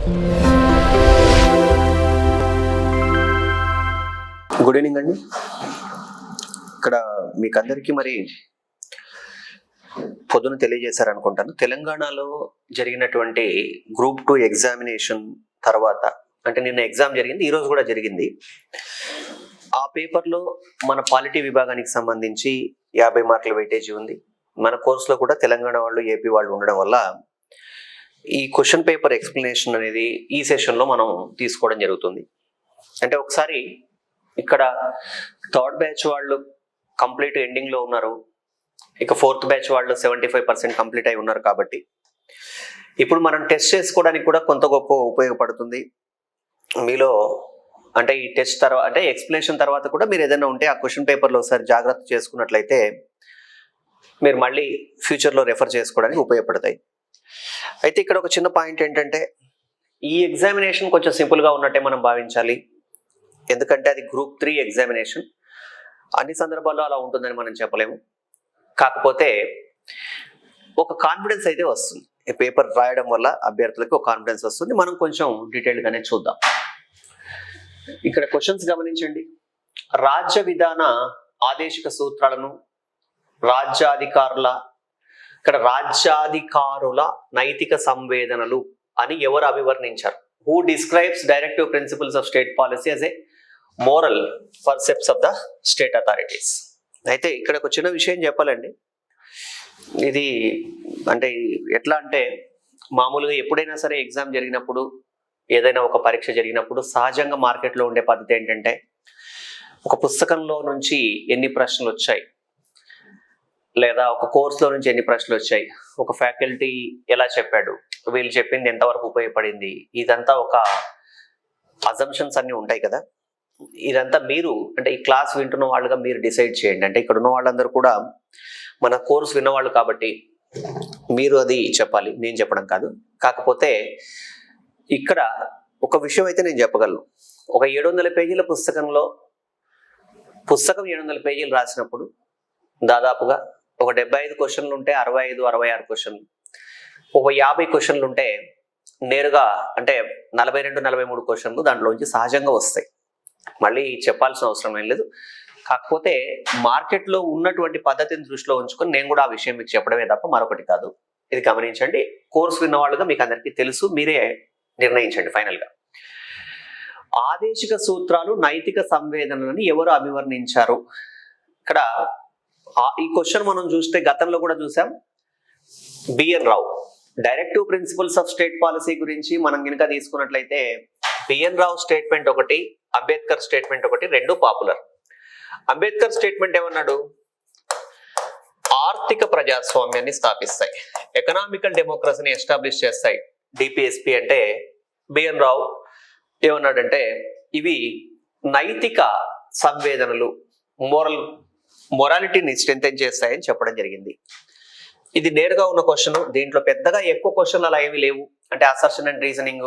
Good evening అండి. ఇక్కడ మీకు అందరికీ మరి పొద్దున తెలియజేశారనుకుంటాను. తెలంగాణలో జరిగినటువంటి గ్రూప్ 2 ఎగ్జామినేషన్ తర్వాత, అంటే నిన్న ఎగ్జామ్ జరిగింది, ఈరోజు కూడా జరిగింది. ఆ పేపర్లో మన పాలిటీ విభాగానికి సంబంధించి 50 మార్కుల వెయిటేజీ ఉంది. మన కోర్సులో కూడా తెలంగాణ వాళ్ళు, ఏపీ వాళ్ళు ఉండడం వల్ల ఈ క్వశ్చన్ పేపర్ ఎక్స్ప్లెనేషన్ అనేది ఈ సెషన్లో మనం తీసుకోవడం జరుగుతుంది. అంటే ఒకసారి ఇక్కడ 3rd బ్యాచ్ వాళ్ళు కంప్లీట్ ఎండింగ్లో ఉన్నారు, ఇక 4th బ్యాచ్ వాళ్ళు 75% కంప్లీట్ అయి ఉన్నారు. కాబట్టి ఇప్పుడు మనం టెస్ట్ చేసుకోవడానికి కూడా కొంత గొప్ప ఉపయోగపడుతుంది. మీలో అంటే ఈ టెస్ట్ తర్వాత, అంటే ఎక్స్ప్లెనేషన్ తర్వాత కూడా మీరు ఏదైనా ఉంటే ఆ క్వశ్చన్ పేపర్లో ఒకసారి జాగ్రత్త చేసుకున్నట్లయితే మీరు మళ్ళీ ఫ్యూచర్లో రెఫర్ చేసుకోవడానికి ఉపయోగపడతాయి. అయితే ఇక్కడ ఒక చిన్న పాయింట్ ఏంటంటే, ఈ ఎగ్జామినేషన్ కొంచెం సింపుల్గా ఉన్నట్టే మనం భావించాలి. ఎందుకంటే అది గ్రూప్ 3 ఎగ్జామినేషన్. అన్ని సందర్భాల్లో అలా ఉంటుందని మనం చెప్పలేము. కాకపోతే ఒక కాన్ఫిడెన్స్ అయితే వస్తుంది. ఈ పేపర్ రాయడం వల్ల అభ్యర్థులకు ఒక కాన్ఫిడెన్స్ వస్తుంది. మనం కొంచెం డీటెయిల్గానే చూద్దాం. ఇక్కడ క్వశ్చన్స్ గమనించండి. రాజ్య విధాన ఆదేశిక సూత్రాలను రాజ్యాధికారుల నైతిక సంవేదనలు అని ఎవరు అభివర్ణించారు? Who describes directive principles of state policy as a moral percepts of the state authorities. అయితే ఇక్కడ ఒక చిన్న విషయం చెప్పాలండి. ఇది అంటే ఎట్లా అంటే, మామూలుగా ఎప్పుడైనా సరే ఎగ్జామ్ జరిగినప్పుడు, ఏదైనా ఒక పరీక్ష జరిగినప్పుడు సహజంగా మార్కెట్లో ఉండే పద్ధతి ఏంటంటే, ఒక పుస్తకంలో నుంచి ఎన్ని ప్రశ్నలు వచ్చాయి, లేదా ఒక కోర్సులో నుంచి ఎన్ని ప్రశ్నలు వచ్చాయి, ఒక ఫ్యాకల్టీ ఎలా చెప్పాడు, వీళ్ళు చెప్పింది ఎంతవరకు ఉపయోగపడింది, ఇదంతా ఒక అజంప్షన్స్ అన్ని ఉంటాయి కదా. ఇదంతా మీరు అంటే ఈ క్లాస్ వింటున్న వాళ్ళుగా మీరు డిసైడ్ చేయండి. అంటే ఇక్కడ ఉన్న వాళ్ళందరూ కూడా మన కోర్స్ విన్నవాళ్ళు కాబట్టి మీరు అది చెప్పాలి, నేను చెప్పడం కాదు. కాకపోతే ఇక్కడ ఒక విషయం అయితే నేను చెప్పగలను. ఒక 700 పేజీల పుస్తకం 700 పేజీలు రాసినప్పుడు దాదాపుగా ఒక 75 క్వశ్చన్లు ఉంటే 65-66 క్వశ్చన్లు, ఒక 50 క్వశ్చన్లు ఉంటే నేరుగా అంటే 42-43 క్వశ్చన్లు దాంట్లోంచి సహజంగా వస్తాయి. మళ్ళీ చెప్పాల్సిన అవసరం ఏం లేదు. కాకపోతే మార్కెట్లో ఉన్నటువంటి పద్ధతిని దృష్టిలో ఉంచుకొని నేను కూడా ఆ విషయం మీకు చెప్పడమే తప్ప మరొకటి కాదు. ఇది గమనించండి. కోర్సు విన్న వాళ్ళుగా మీకు అందరికీ తెలుసు, మీరే నిర్ణయించండి ఫైనల్గా. ఆదేశిక సూత్రాలు నైతిక సంవేదనలను ఎవరు అభివర్ణించారు? ఇక్కడ ఈ క్వశ్చన్ మనం చూస్తే గతంలో కూడా చూసాం. BN Rao directive principles of state policy గురించి మనం కనుక తీసుకున్నట్లయితే, బిఎన్ రావు స్టేట్మెంట్ ఒకటి, అంబేద్కర్ స్టేట్మెంట్ ఒకటి, రెండు పాపులర్. అంబేద్కర్ స్టేట్మెంట్ ఏమన్నాడు? ఆర్థిక ప్రజాస్వామ్యాన్ని స్థాపిస్తాయి, ఎకనామికల్ డెమోక్రసీని ఎస్టాబ్లిష్ చేస్తాయి డిపిఎస్పి అంటే. బిఎన్ రావు ఏమన్నాడంటే ఇవి నైతిక సంవేదనలు, మొరాలిటీని స్ట్రెంథెన్ చేస్తాయని చెప్పడం జరిగింది. ఇది నేరుగా ఉన్న క్వశ్చన్. దీంట్లో పెద్దగా ఎక్కువ క్వశ్చన్లు అలా ఏమీ లేవు. అంటే అసర్షన్ అండ్ రీజనింగ్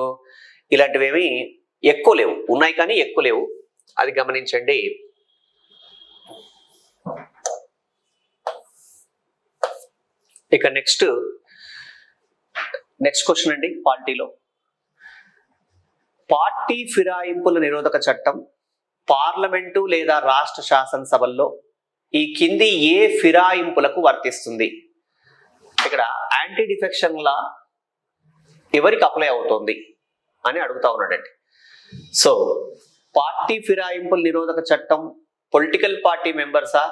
ఇలాంటివి ఏమి ఎక్కువ లేవు, ఉన్నాయి కానీ ఎక్కువ లేవు. అది గమనించండి. ఇక నెక్స్ట్ క్వశ్చన్ అండి. పాలిటీలో పార్టీ ఫిరాయింపుల నిరోధక చట్టం పార్లమెంటు లేదా రాష్ట్ర శాసనసభల్లో ఈ కింది ఏ ఫిరాయింపులకు వర్తిస్తుంది? ఇక్కడ యాంటీ డిఫెక్షన్ లా ఎవరికి అప్లై అవుతుంది అని అడుగుతా ఉన్నాడండి. సో పార్టీ ఫిరాయింపుల నిరోధక చట్టం పొలిటికల్ పార్టీ మెంబర్సా,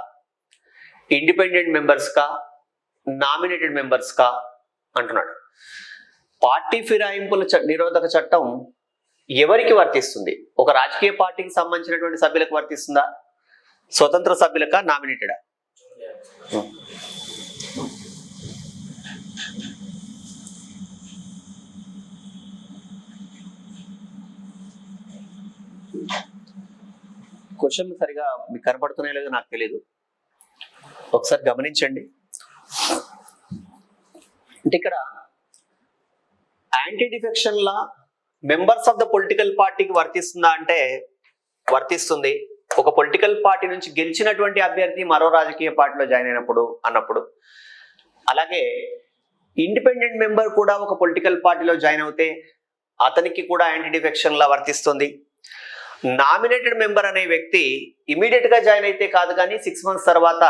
ఇండిపెండెంట్ మెంబర్స్కా, నామినేటెడ్ మెంబర్స్కా అంటున్నాడు. పార్టీ ఫిరాయింపుల నిరోధక చట్టం ఎవరికి వర్తిస్తుంది? ఒక రాజకీయ పార్టీకి సంబంధించినటువంటి సభ్యులకు వర్తిస్తుందా, స్వతంత్ర సభ్యులకా, నామినేటెడా? క్వశ్చన్ సరిగా మీకు కనపడుతున్నాయో లేదో నాకు తెలియదు, ఒకసారి గమనించండి. అంటే ఇక్కడ anti defection law members of the political పార్టీకి వర్తిస్తుందా అంటే వర్తిస్తుంది. ఒక పొలిటికల్ పార్టీ నుంచి గెలిచినటువంటి అభ్యర్థి మరో రాజకీయ పార్టీలో జాయిన్ అయినప్పుడు అన్నప్పుడు. అలాగే ఇండిపెండెంట్ మెంబర్ కూడా ఒక పొలిటికల్ పార్టీలో జాయిన్ అవుతే అతనికి కూడా యాంటీ డిఫెక్షన్ లా వర్తిస్తుంది. నామినేటెడ్ మెంబర్ అనే వ్యక్తి ఇమీడియట్ గా జాయిన్ అయితే కాదు కానీ 6 months తర్వాత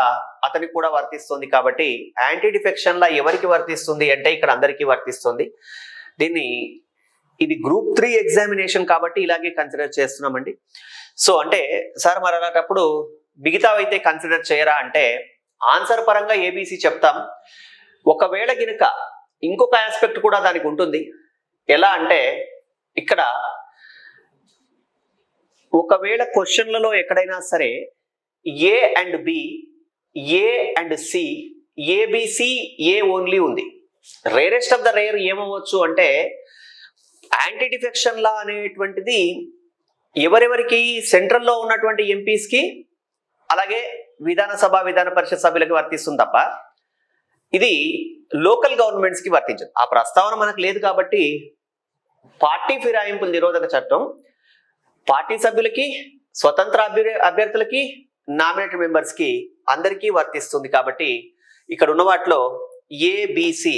అతనికి కూడా వర్తిస్తుంది. కాబట్టి యాంటీ డిఫెక్షన్ లా ఎవరికి వర్తిస్తుంది అంటే ఇక్కడ అందరికీ వర్తిస్తుంది. ఇది గ్రూప్ 3 ఎగ్జామినేషన్ కాబట్టి ఇలాగే కన్సిడర్ చేస్తున్నామండి. సో అంటే సార్ మరి అలాంటప్పుడు మిగతావైతే కన్సిడర్ చేయరా అంటే ఆన్సర్ పరంగా ఏబిసి చెప్తాం. ఒకవేళ గినక ఇంకొక ఆస్పెక్ట్ కూడా దానికి ఉంటుంది. ఎలా అంటే ఇక్కడ ఒకవేళ క్వశ్చన్లలో ఎక్కడైనా సరే A and B, A and C, ABC, A only ఉంది. రేరెస్ట్ ఆఫ్ ద రేర్ ఏమవచ్చు అంటే యాంటీ డిఫెక్షన్ లా అనేటువంటిది ఎవరెవరికి సెంట్రల్లో ఉన్నటువంటి ఎంపీస్ కి అలాగే విధానసభ విధాన పరిషత్ సభ్యులకి వర్తిస్తుంది తప్ప ఇది లోకల్ గవర్నమెంట్స్ కి వర్తించదు. ఆ ప్రస్తావన మనకు లేదు కాబట్టి పార్టీ ఫిరాయింపుల నిరోధక చట్టం పార్టీ సభ్యులకి, స్వతంత్ర అభ్యర్థులకి, నామినేటెడ్ మెంబర్స్ కి అందరికీ వర్తిస్తుంది. కాబట్టి ఇక్కడ ఉన్న వాటిలో ఏబిసి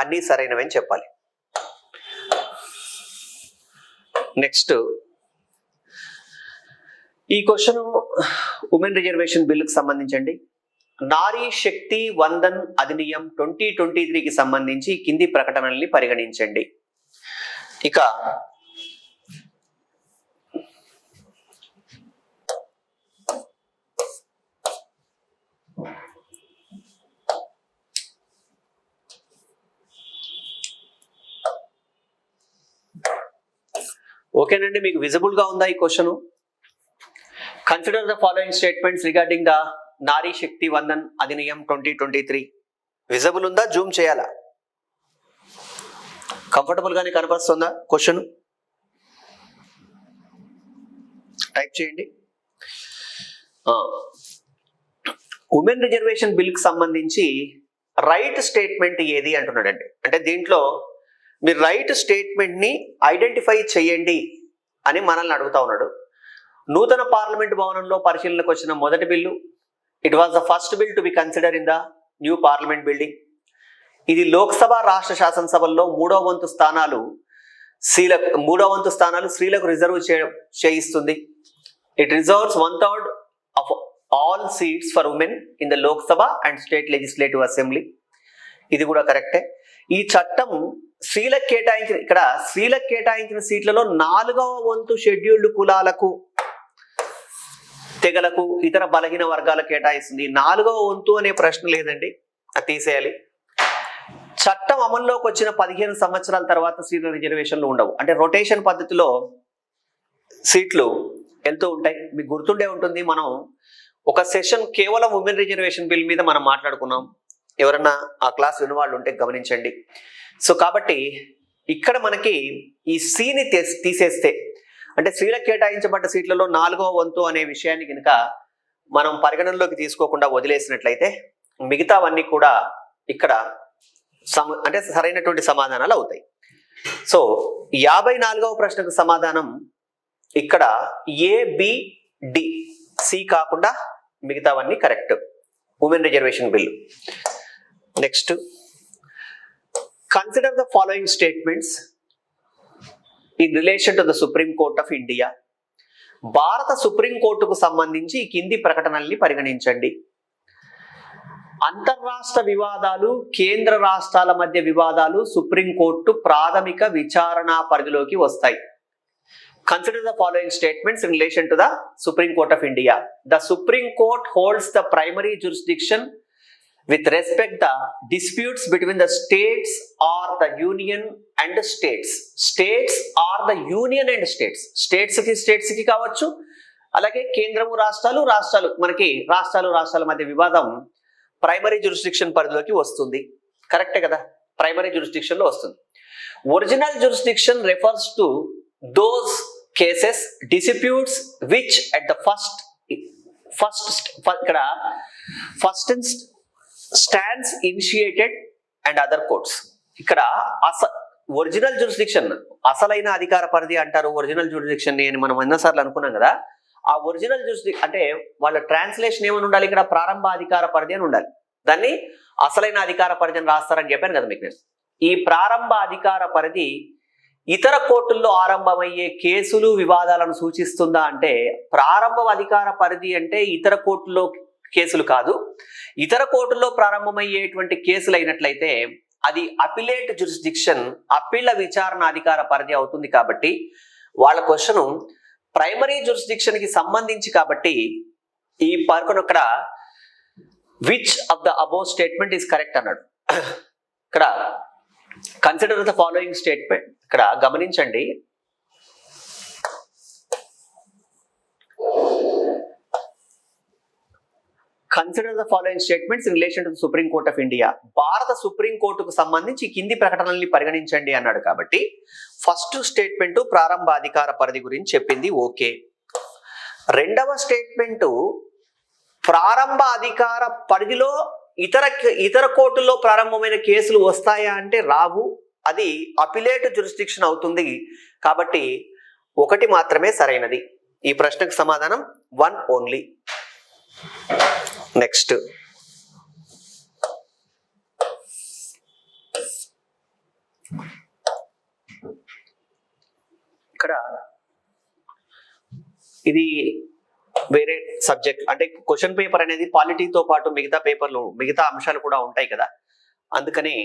అన్ని సరైనవని చెప్పాలి. నెక్స్ట్ ఈ క్వశ్చన్ ఉమెన్ రిజర్వేషన్ బిల్లుకు సంబంధించండి. నారీ శక్తి వందన్ అధినియం 2023కి సంబంధించి కింది ప్రకటనల్ని పరిగణించండి. ఇక ఓకేనండి, మీకు విజిబుల్ గా ఉందా ఈ question? Consider the following statements regarding the Nari Shakti Van Dhan Adhiniyam 2023. Visible ఉందా? జూమ్ చేయాలా? కంఫర్టబుల్ గానే కనపడుతుందా క్వశ్చన్? టైప్ చేయండి. ఉమెన్ రిజర్వేషన్ బిల్ కి సంబంధించి రైట్ స్టేట్మెంట్ ఏది అంటున్నాడండి. అంటే దీంట్లో మీరు రైట్ స్టేట్మెంట్ ని ఐడెంటిఫై చేయండి అని మనల్ని అడుగుతా ఉన్నాడు. నూతన పార్లమెంట్ భవనంలో పరిశీలనకు వచ్చిన మొదటి bill. It was the first bill to be consider in the new parliament building. ఇది లోక్సభ, రాష్ట్ర శాసనసభల్లో మూడవ వంతు స్థానాలు స్త్రీలకు రిజర్వ్ చేయిస్తుంది. It reserves 1/3 of all seats for women in the Lok Sabha and state legislative assembly. ఇది కూడా కరెక్టే. ఈ చట్టం స్త్రీలకు కేటాయించిన సీట్లలో 4వ వంతు షెడ్యూల్డ్ కులాలకు, తెగలకు, ఇతర బలహీన వర్గాలకు కేటాయిస్తుంది. 4వ వంతు అనే ప్రశ్న లేదండి, అది తీసేయాలి. చట్టం అమల్లోకి వచ్చిన 15 సంవత్సరాల తర్వాత సీట్ల రిజర్వేషన్లు ఉండవు. అంటే రొటేషన్ పద్ధతిలో సీట్లు వెళ్తూ ఉంటాయి. మీకు గుర్తుండే ఉంటుంది, మనం ఒక సెషన్ కేవలం ఉమెన్ రిజర్వేషన్ బిల్ మీద మనం మాట్లాడుకున్నాం. ఎవరన్నా ఆ క్లాస్ విన్న వాళ్ళు ఉంటే గమనించండి. సో కాబట్టి ఇక్కడ మనకి ఈ సీని తీసేస్తే అంటే స్త్రీలకు కేటాయించబడ్డ సీట్లలో 4వ వంతు అనే విషయాన్ని కనుక మనం పరిగణనలోకి తీసుకోకుండా వదిలేసినట్లయితే మిగతావన్నీ కూడా ఇక్కడ అంటే సరైనటువంటి సమాధానాలు అవుతాయి. సో 54వ ప్రశ్నకు సమాధానం ఇక్కడ ఏ, బి, డి, సి కాకుండా మిగతావన్నీ correct. Women reservation bill. Next, consider the following statements in relation to the supreme court of India. భారత సుప్రీం కోర్టుకు సంబంధించి ఈ కింది ప్రకటనల్ని పరిగణించండి. అంతర్రాష్ట్ర వివాదాలు, కేంద్ర రాష్ట్రాల మధ్య వివాదాలు సుప్రీంకోర్టు ప్రాథమిక విచారణ పరిధిలోకి వస్తాయి. Consider the following statements in relation to the supreme court of India. The supreme court holds the primary jurisdiction with respect the disputes between the states or the union and the states. States or the union and states. States కి కావచ్చు, అలాగే కేంద్రము రాష్ట్రాలు మనకి రాష్ట్రాల మధ్య వివాదం primary jurisdiction పరిధిలోకి వస్తుంది. కరెక్టే కదా, ప్రైమరీ జ్యూరిస్డిక్షన్ లో వస్తుంది. Original jurisdiction refers to those cases, disputes which at the first stands initiated and other courts. ఇక్కడ ఒరిజినల్ జ్యూరిస్డిక్షన్, అసలైన అధికార పరిధి అంటారు ఒరిజినల్ జ్యూరిస్డిక్షన్ అని మనం ఎన్నోసార్లు అనుకున్నాం కదా. ఆ ఒరిజినల్ జ్యూరిస్డిక్షన్ అంటే వాళ్ళ ట్రాన్స్లేషన్ ఏమని ఉండాలి, ఇక్కడ ప్రారంభ అధికార పరిధి అని ఉండాలి. దాన్ని అసలైన అధికార పరిధి అని రాస్తారని చెప్పాను కదా మీకు నేను. ఈ ప్రారంభ అధికార పరిధి ఇతర కోర్టుల్లో ఆరంభమయ్యే కేసులు వివాదాలను సూచిస్తుందా అంటే ప్రారంభ అధికార పరిధి అంటే ఇతర కోర్టుల్లో కేసులు కాదు. ఇతర కోర్టుల్లో ప్రారంభమయ్యేటువంటి కేసులు అయినట్లయితే అది అపిలేట్ జ్యూరిస్డిక్షన్, అప్పీళ్ల విచారణ అధికార పరిధి అవుతుంది. కాబట్టి వాళ్ళ క్వశ్చన్ ప్రైమరీ జ్యూరిస్డిక్షన్ కి సంబంధించి కాబట్టి ఈ పర్కొన ఇక్కడ which of the above statement is correct అన్నాడు. ఇక్కడ కన్సిడర్ ద ఫాలోయింగ్ స్టేట్మెంట్, ఇక్కడ గమనించండి. Consider the following statements in relation to the supreme court of India. భారత సుప్రీం కోర్టుకు సంబంధించి కింది ప్రకటనల్ని పరిగణించండి అన్నాడు. కాబట్టి ఫస్ట్ స్టేట్మెంట్ ప్రారంభ అధికార పరిధి గురించి చెప్పింది, ఓకే. రెండవ స్టేట్మెంట్ ప్రారంభ అధికార పరిధిలో ఇతర కోర్టుల్లో ప్రారంభమైన కేసులు వస్తాయా అంటే రావు, అది అపిలేట్ జ్యూరిస్డిక్షన్ అవుతుంది. కాబట్టి ఒకటి మాత్రమే సరైనది. ఈ ప్రశ్నకు సమాధానం 1 ఓన్లీ. నెక్స్ట్ ఇక్కడ ఇది వేరే సబ్జెక్ట్, అంటే క్వశ్చన్ పేపర్ అనేది పాలిటీతో పాటు మిగతా అంశాలు కూడా ఉంటాయి కదా. అందుకని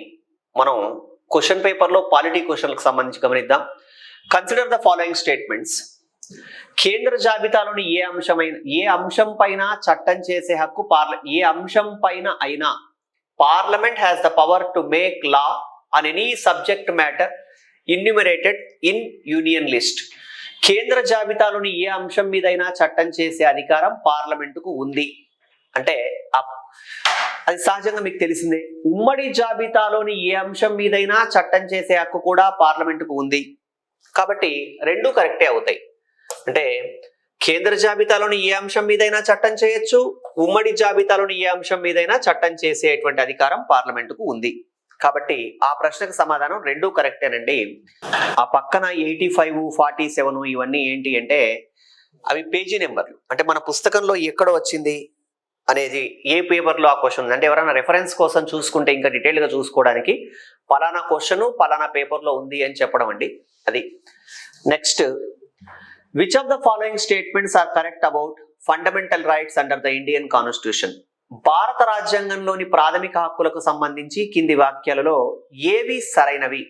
మనం క్వశ్చన్ పేపర్లో పాలిటీ క్వశ్చన్లకు సంబంధించి గమనిద్దాం. Consider the following statements. కేంద్ర జాబితాలోని ఏ అంశం పైన చట్టం చేసే హక్కు ఏ అంశం పైన అయినా parliament has the power to make law on any subject matter enumerated in union list. కేంద్ర జాబితాలోని ఏ అంశం మీదైనా చట్టం చేసే అధికారం పార్లమెంటుకు ఉంది. అంటే అది సహజంగా మీకు తెలిసిందే. ఉమ్మడి జాబితాలోని ఏ అంశం మీదైనా చట్టం చేసే హక్కు కూడా పార్లమెంటుకు ఉంది. కాబట్టి రెండు కరెక్టే అవుతాయి. అంటే కేంద్ర జాబితాలోని ఏ అంశం మీదైనా చట్టం చేయొచ్చు, ఉమ్మడి జాబితాలోని ఏ అంశం మీదైనా చట్టం చేసేటువంటి అధికారం పార్లమెంటుకు ఉంది. కాబట్టి ఆ ప్రశ్నకు సమాధానం రెండు కరెక్టేనండి. ఆ పక్కన 85, 47 ఇవన్నీ ఏంటి అంటే అవి పేజీ నెంబర్లు. అంటే మన పుస్తకంలో ఎక్కడ వచ్చింది అనేది, ఏ పేపర్లో ఆ క్వశ్చన్ ఉంది అంటే ఎవరైనా రెఫరెన్స్ కోసం చూసుకుంటే ఇంకా డీటెయిల్గా చూసుకోవడానికి పలానా క్వశ్చన్ పలానా పేపర్లో ఉంది అని చెప్పడం అండి అది. Next, which of the following statements are correct about fundamental rights under the Indian constitution. భారత రాజ్యాంగంలోని ప్రాథమిక హక్కులకు సంబంధించి కింది వాక్యాలలో ఏవి సరైనవి?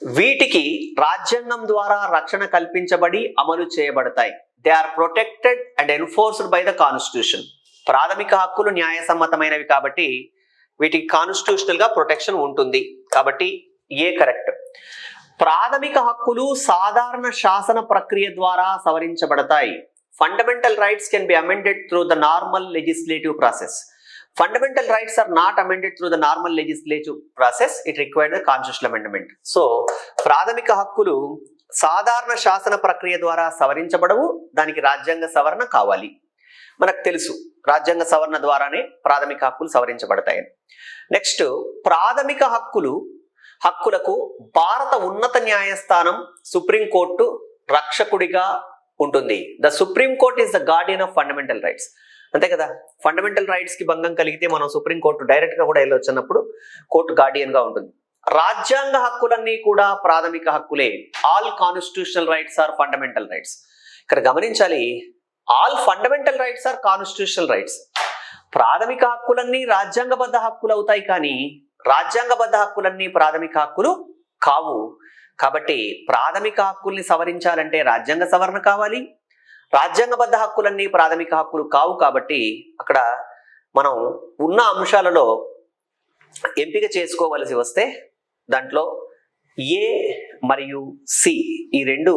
వీటికి రాజ్యాంగం ద్వారా రక్షణ కల్పించబడి అమలు చేయబడతాయి. They are protected and enforced by the constitution. ప్రాథమిక హక్కులు న్యాయసమ్మతమైనవి కాబట్టి వీటికి కాన్స్టిట్యూషనల్ గా ప్రొటెక్షన్ ఉంటుంది. కాబట్టి ఏ కరెక్ట్. ప్రాథమిక హక్కులు సాధారణ శాసన ప్రక్రియ ద్వారా సవరించబడతాయి. Fundamental rights can be amended through the normal legislative process. Fundamental rights are not amended through the normal legislative process. It required the constitutional amendment. So, ప్రాథమిక హక్కులు సాధారణ శాసన ప్రక్రియ ద్వారా సవరించబడవు, దానికి రాజ్యాంగ సవరణ కావాలి. మనకు తెలుసు రాజ్యాంగ సవరణ ద్వారానే ప్రాథమిక హక్కులు సవరించబడతాయి. నెక్స్ట్, ప్రాథమిక హక్కులకు భారత ఉన్నత న్యాయస్థానం సుప్రీంకోర్టు రక్షకుడిగా ఉంటుంది. The supreme court is the Guardian of fundamental rights. అంతే కదా, ఫండమెంటల్ రైట్స్ కి భంగం కలిగితే మనం సుప్రీం కోర్టు డైరెక్ట్ గా కూడా వెళ్ళొచ్చినప్పుడు కోర్టు గార్డియన్ గా ఉంటుంది. రాజ్యాంగ హక్కులన్నీ కూడా ప్రాథమిక హక్కులే. All constitutional rights are fundamental rights. ఇక్కడ గమనించాలి, all fundamental rights are constitutional rights. ప్రాథమిక హక్కులన్నీ రాజ్యాంగబద్ధ హక్కులు అవుతాయి, కానీ రాజ్యాంగబద్ధ హక్కులన్నీ ప్రాథమిక హక్కులు కావు. కాబట్టి ప్రాథమిక హక్కుల్ని సవరించాలంటే రాజ్యాంగ సవరణ కావాలి. రాజ్యాంగబద్ధ హక్కులన్నీ ప్రాథమిక హక్కులు కావు. కాబట్టి అక్కడ మనం ఉన్న అంశాలలో ఎంపిక చేసుకోవలసి వస్తే దాంట్లో ఏ మరియు సి ఈ రెండు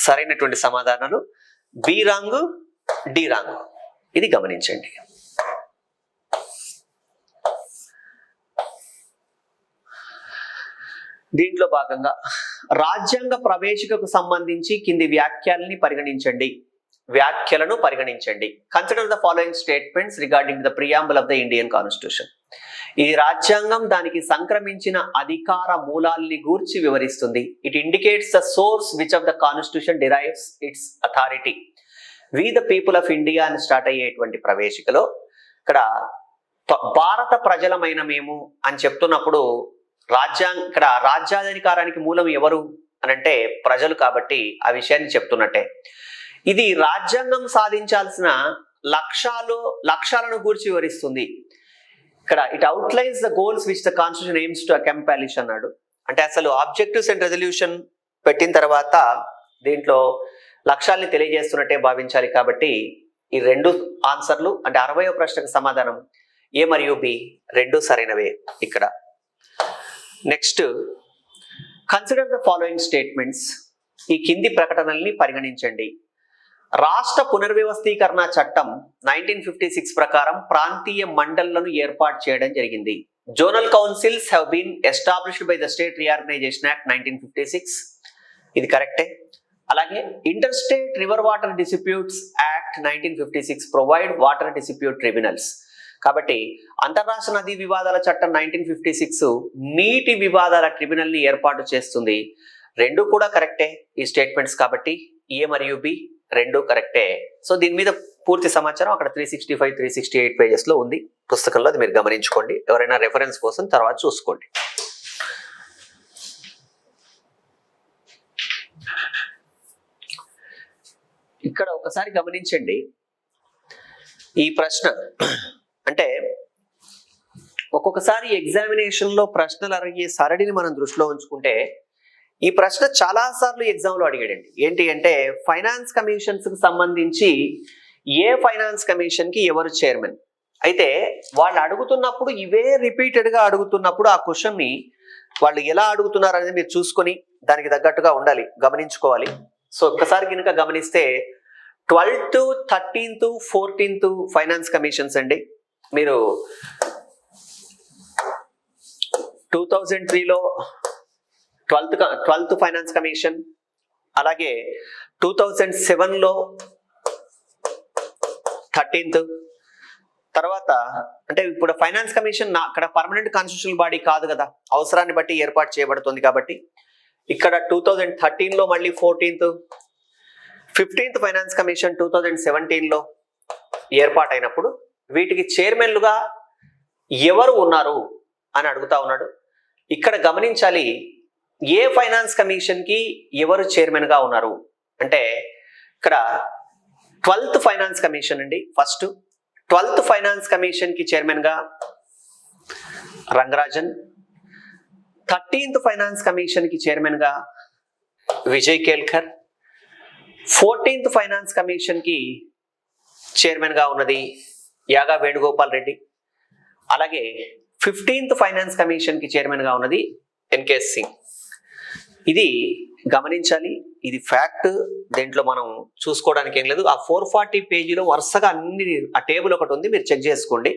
సరైనటువంటి సమాధానాలు. B wrong, D wrong. ఇది గమనించండి. దీంట్లో భాగంగా రాజ్యాంగ ప్రవేశికకు సంబంధించి కింది వ్యాఖ్యలను పరిగణించండి. Consider the following statements regarding the preamble of the Indian constitution. ఈ రాజ్యాంగం దానికి సంక్రమించిన అధికార మూలాల్ని గూర్చి వివరిస్తుంది. It indicates the source which of the constitution derives its authority. We the people of India అని స్టార్ట్ అయ్యేటువంటి ప్రవేశికలో ఇక్కడ భారత ప్రజలమైన మేము అని చెప్తున్నప్పుడు ఇక్కడ రాజ్యాధికారానికి మూలం ఎవరు అని అంటే ప్రజలు కాబట్టి ఆ విషయాన్ని చెప్తున్నట్టే. ఇది రాజ్యాంగం సాధించాల్సిన లక్ష్యాలను గూర్చి వివరిస్తుంది. ఇక్కడ it outlines the goals which the constitution AIIMS to accomplish అన్నాడు. అంటే అసలు ఆబ్జెక్టివ్స్ అండ్ రెజల్యూషన్ పెట్టిన తర్వాత దీంట్లో లక్ష్యాల్ని తెలియజేస్తున్నట్టే భావించాలి. కాబట్టి ఈ రెండు ఆన్సర్లు అంటే 60వ ప్రశ్నకు సమాధానం ఏ మరియు బి రెండు సరైనవే. ఇక్కడ next, consider the following statements. ఈ కింది ప్రకటనల్ని పరిగణించండి. రాష్ట్ర పునర్వ్యవస్థీకరణ చట్టం 1956 ప్రకారం ప్రాంతీయ మండళ్లను ఏర్పాటు చేయడం జరిగింది. Zonal councils have been established by the state reorganization act 1956. ఇది కరెక్టే. అలాగే inter state river water disputes act 1956 provide water dispute tribunals. కాబట్టి అంతర్రాష్ట్ర నదీ వివాదాల చట్టం 1956 నీటి వివాదాల ట్రిబ్యునల్ ని ఏర్పాటు చేస్తుంది. రెండు కూడా కరెక్టే ఈ స్టేట్మెంట్స్. కాబట్టి ఏ మరియు బి రెండు కరెక్టే. సో దీని మీద పూర్తి సమాచారం అక్కడ 365, 368 పేజెస్ లో ఉంది పుస్తకంలో. అది మీరు గమనించుకోండి. ఎవరైనా రెఫరెన్స్ కోసం తర్వాత చూసుకోండి. ఇక్కడ ఒకసారి గమనించండి ఈ ప్రశ్న. అంటే ఒక్కొక్కసారి ఎగ్జామినేషన్ లో ప్రశ్నలు అడిగే సరళిని మనం దృష్టిలో ఉంచుకుంటే ఈ ప్రశ్న చాలా సార్లు ఎగ్జామ్ లో అడిగాడండి. ఏంటి అంటే ఫైనాన్స్ కమిషన్స్ కి సంబంధించి ఏ ఫైనాన్స్ కమిషన్ కి ఎవరు చైర్మన్. అయితే వాళ్ళు అడుగుతున్నప్పుడు ఇవే రిపీటెడ్ గా అడుగుతున్నప్పుడు ఆ క్వశ్చన్ ని వాళ్ళు ఎలా అడుగుతున్నారు అనేది మీరు చూసుకొని దానికి తగ్గట్టుగా ఉండాలి, గమనించుకోవాలి. సో ఒక్కసారి కనుక గమనిస్తే 12th, 13th, 14th finance commissions అండి. మీరు 2003లో 12th ఫైనాన్స్ కమిషన్, అలాగే 2007లో 13th. తర్వాత అంటే ఇప్పుడు ఫైనాన్స్ కమిషన్ అక్కడ పర్మనెంట్ కాన్స్టిట్యూషనల్ బాడీ కాదు కదా, అవసరాన్ని బట్టి ఏర్పాటు చేయబడుతుంది. కాబట్టి ఇక్కడ 2013లో మళ్ళీ 14th. 15th ఫైనాన్స్ కమిషన్ 2017లో ఏర్పాటైనప్పుడు వీటికి చైర్మన్లుగా ఎవరు ఉన్నారు అని అడుగుతా ఉన్నాడు. ఇక్కడ గమనించాలి ఏ ఫైనాన్స్ కమిషన్ కి ఎవరు చైర్మన్ గా ఉన్నారు అంటే ఇక్కడ 12th ఫైనాన్స్ కమిషన్ అండి. ఫస్ట్ 12th ఫైనాన్స్ కమిషన్ కి చైర్మన్ గా రంగరాజన్, 13th ఫైనాన్స్ కమిషన్ కి చైర్మన్ గా Vijay Kelkar, 14th finance commission కి చైర్మన్ గా ఉన్నది యాగా వేణుగోపాల్ రెడ్డి. అలాగే 15th ఫైనాన్స్ కమిషన్ కి చైర్మన్ గా ఉన్నది ఎన్కే సింగ్. ఇది గమనించాలి, ఇది ఫ్యాక్ట్. దీంట్లో మనం చూసుకోవడానికి ఏం లేదు. ఆ 440 పేజీలో వరుసగా అన్ని ఆ టేబుల్ ఒకటి ఉంది, మీరు చెక్ చేసుకోండి.